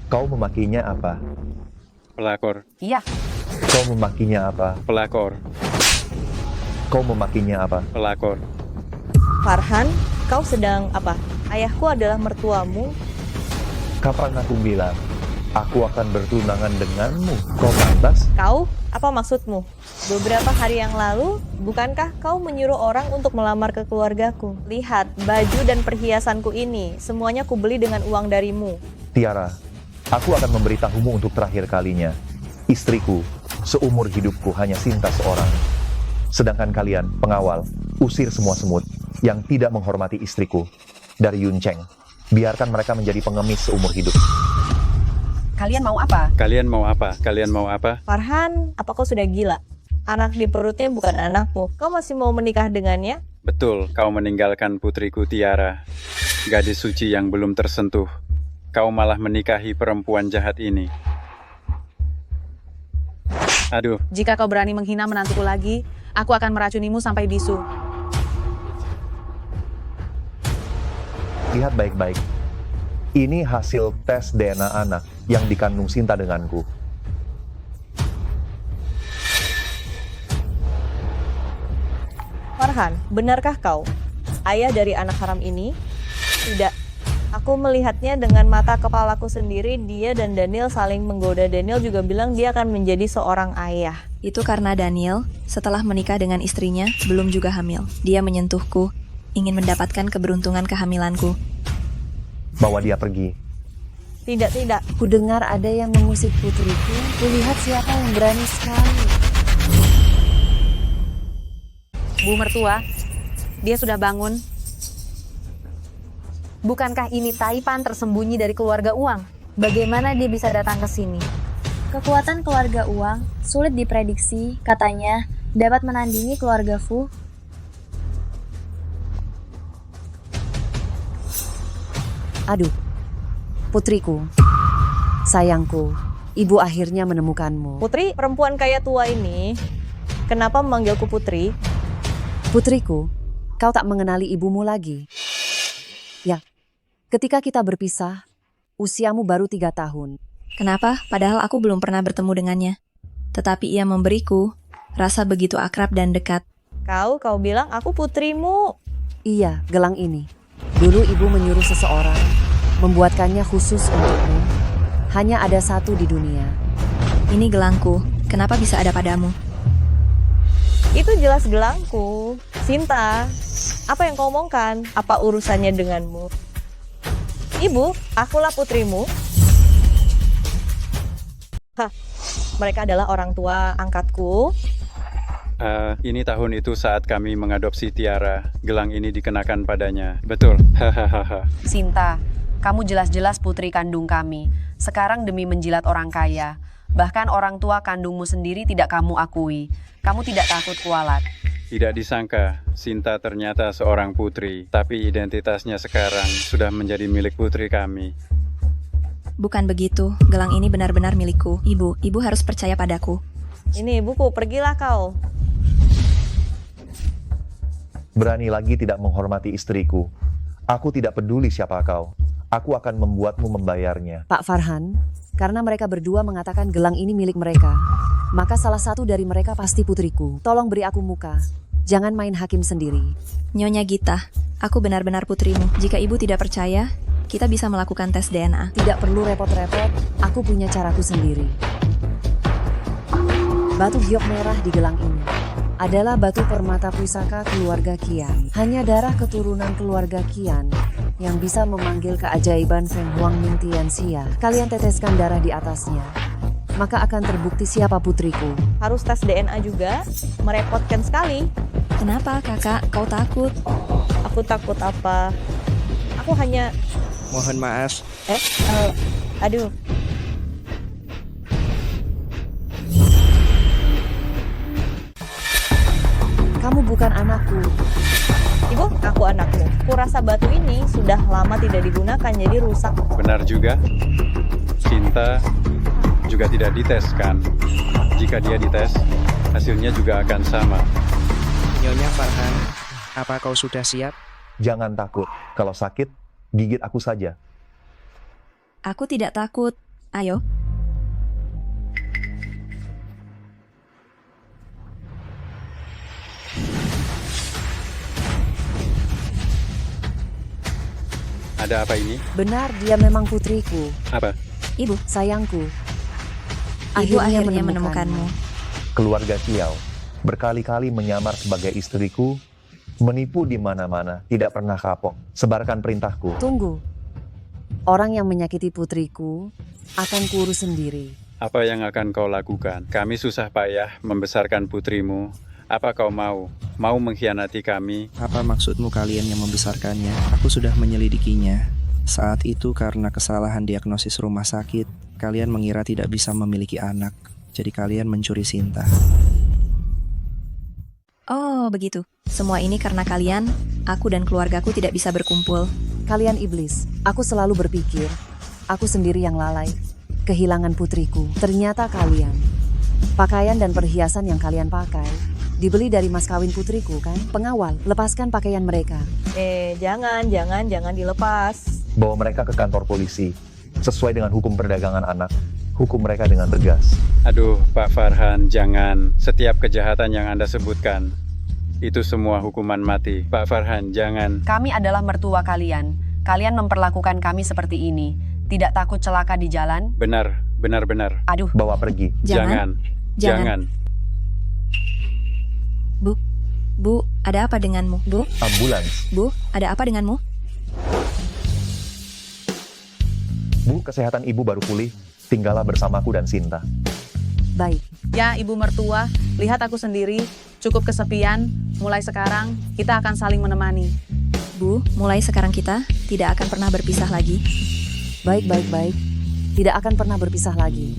Kau memakinya apa? Pelakor. Iya. Kau memakinya apa? Pelakor. Kau memakinya apa? Pelakor. Farhan, kau sedang apa? Ayahku adalah mertuamu. Kapan aku bilang, aku akan bertunangan denganmu? Kau pantas? Kau? Apa maksudmu? Beberapa hari yang lalu, bukankah kau menyuruh orang untuk melamar ke keluargaku? Lihat, baju dan perhiasanku ini, semuanya kubeli dengan uang darimu. Tiara, aku akan memberitahumu untuk terakhir kalinya. Istriku, seumur hidupku hanya Sinta seorang. Sedangkan kalian, pengawal, usir semua semut yang tidak menghormati istriku dari Yuncheng. Biarkan mereka menjadi pengemis seumur hidup. Kalian mau apa? Kalian mau apa? Kalian mau apa? Farhan, apa kau sudah gila? Anak di perutnya bukan anakmu. Kau masih mau menikah dengannya? Betul, kau meninggalkan putriku Tiara, gadis suci yang belum tersentuh. Kau malah menikahi perempuan jahat ini. Aduh. Jika kau berani menghina menantuku lagi, aku akan meracunimu sampai bisu. Lihat baik-baik. Ini hasil tes DNA anak yang dikandung Sinta denganku. Farhan, benarkah kau ayah dari anak haram ini? Tidak. Aku melihatnya dengan mata kepalaku sendiri. Dia dan Daniel saling menggoda. Daniel juga bilang dia akan menjadi seorang ayah. Itu karena Daniel, setelah menikah dengan istrinya, belum juga hamil. Dia menyentuhku, ingin mendapatkan keberuntungan kehamilanku. Bawa dia pergi. Tidak, tidak. Ku dengar ada yang mengusik putriku. Kulihat siapa yang berani sekali. Bu mertua, dia sudah bangun. Bukankah ini Taipan tersembunyi dari keluarga Uang? Bagaimana dia bisa datang ke sini? Kekuatan keluarga Uang sulit diprediksi, katanya dapat menandingi keluarga Fu. Aduh, putriku, sayangku, ibu akhirnya menemukanmu. Putri, perempuan kaya tua ini, kenapa memanggilku Putri? Putriku, kau tak mengenali ibumu lagi. Ya, ketika kita berpisah, usiamu baru 3 tahun. Kenapa? Padahal aku belum pernah bertemu dengannya. Tetapi ia memberiku rasa begitu akrab dan dekat. Kau bilang aku putrimu. Iya, gelang ini. Dulu ibu menyuruh seseorang, membuatkannya khusus untukmu. Hanya ada satu di dunia. Ini gelangku, kenapa bisa ada padamu? Itu jelas gelangku. Sinta, apa yang kau omongkan? Apa urusannya denganmu? Ibu, akulah putrimu. Hah, mereka adalah orang tua angkatku. Ini tahun itu saat kami mengadopsi Tiara. Gelang ini dikenakan padanya. Betul. Hahaha. Sinta, kamu jelas-jelas putri kandung kami. Sekarang demi menjilat orang kaya. Bahkan orang tua kandungmu sendiri tidak kamu akui. Kamu tidak takut kualat. Tidak disangka, Sinta ternyata seorang putri. Tapi identitasnya sekarang sudah menjadi milik putri kami. Bukan begitu, gelang ini benar-benar milikku. Ibu harus percaya padaku. Ini ibuku, pergilah kau. Berani lagi tidak menghormati istriku. Aku tidak peduli siapa kau. Aku akan membuatmu membayarnya. Pak Farhan, karena mereka berdua mengatakan gelang ini milik mereka, maka salah satu dari mereka pasti putriku. Tolong beri aku muka. Jangan main hakim sendiri. Nyonya Gita, aku benar-benar putrimu. Jika ibu tidak percaya, kita bisa melakukan tes DNA. Tidak perlu repot-repot, aku punya caraku sendiri. Batu giok merah di gelang ini adalah batu permata pusaka keluarga Qian. Hanya darah keturunan keluarga Qian yang bisa memanggil keajaiban Feng Huang Ming Tianxia. Kalian teteskan darah di atasnya, maka akan terbukti siapa putriku. Harus tes DNA juga? Merepotkan sekali. Kenapa kakak? Kau takut? Aku takut apa? Aku hanya... Mohon maaf. Aduh. Kamu bukan anakku. Ibu, aku anakmu. Kurasa batu ini sudah lama tidak digunakan, jadi rusak. Benar juga. Cinta juga tidak dites kan? Jika dia dites, hasilnya juga akan sama. Nyonya Farhan, apa kau sudah siap? Jangan takut. Kalau sakit, gigit aku saja. Aku tidak takut. Ayo. Ada apa ini? Benar, dia memang putriku. Apa? Ibu, sayangku. Ibu akhirnya menemukanmu. Keluarga Qiao berkali-kali menyamar sebagai istriku, menipu di mana-mana, tidak pernah kapok. Sebarkan perintahku. Tunggu. Orang yang menyakiti putriku akan kurus sendiri. Apa yang akan kau lakukan? Kami susah payah membesarkan putrimu. Apa kau mau? Mau mengkhianati kami? Apa maksudmu kalian yang membesarkannya? Aku sudah menyelidikinya. Saat itu karena kesalahan diagnosis rumah sakit, kalian mengira tidak bisa memiliki anak. Jadi kalian mencuri Sinta. Oh, begitu. Semua ini karena kalian, aku dan keluargaku tidak bisa berkumpul. Kalian iblis. Aku selalu berpikir, aku sendiri yang lalai. Kehilangan putriku. Ternyata kalian. Pakaian dan perhiasan yang kalian pakai dibeli dari mas kawin putriku kan? Pengawal, lepaskan pakaian mereka. Jangan dilepas. Bawa mereka ke kantor polisi. Sesuai dengan hukum perdagangan anak. Hukum mereka dengan tegas. Aduh, Pak Farhan, jangan. Setiap kejahatan yang Anda sebutkan, itu semua hukuman mati. Pak Farhan, jangan. Kami adalah mertua kalian. Kalian memperlakukan kami seperti ini. Tidak takut celaka di jalan? Benar. Aduh. Bawa pergi. Jangan. Bu, ada apa denganmu? Bu? Ambulans. Bu, ada apa denganmu? Bu, kesehatan ibu baru pulih. Tinggallah bersamaku dan Sinta. Baik. Ya, ibu mertua, lihat aku sendiri, cukup kesepian. Mulai sekarang, kita akan saling menemani. Bu, mulai sekarang kita tidak akan pernah berpisah lagi. Baik. Tidak akan pernah berpisah lagi.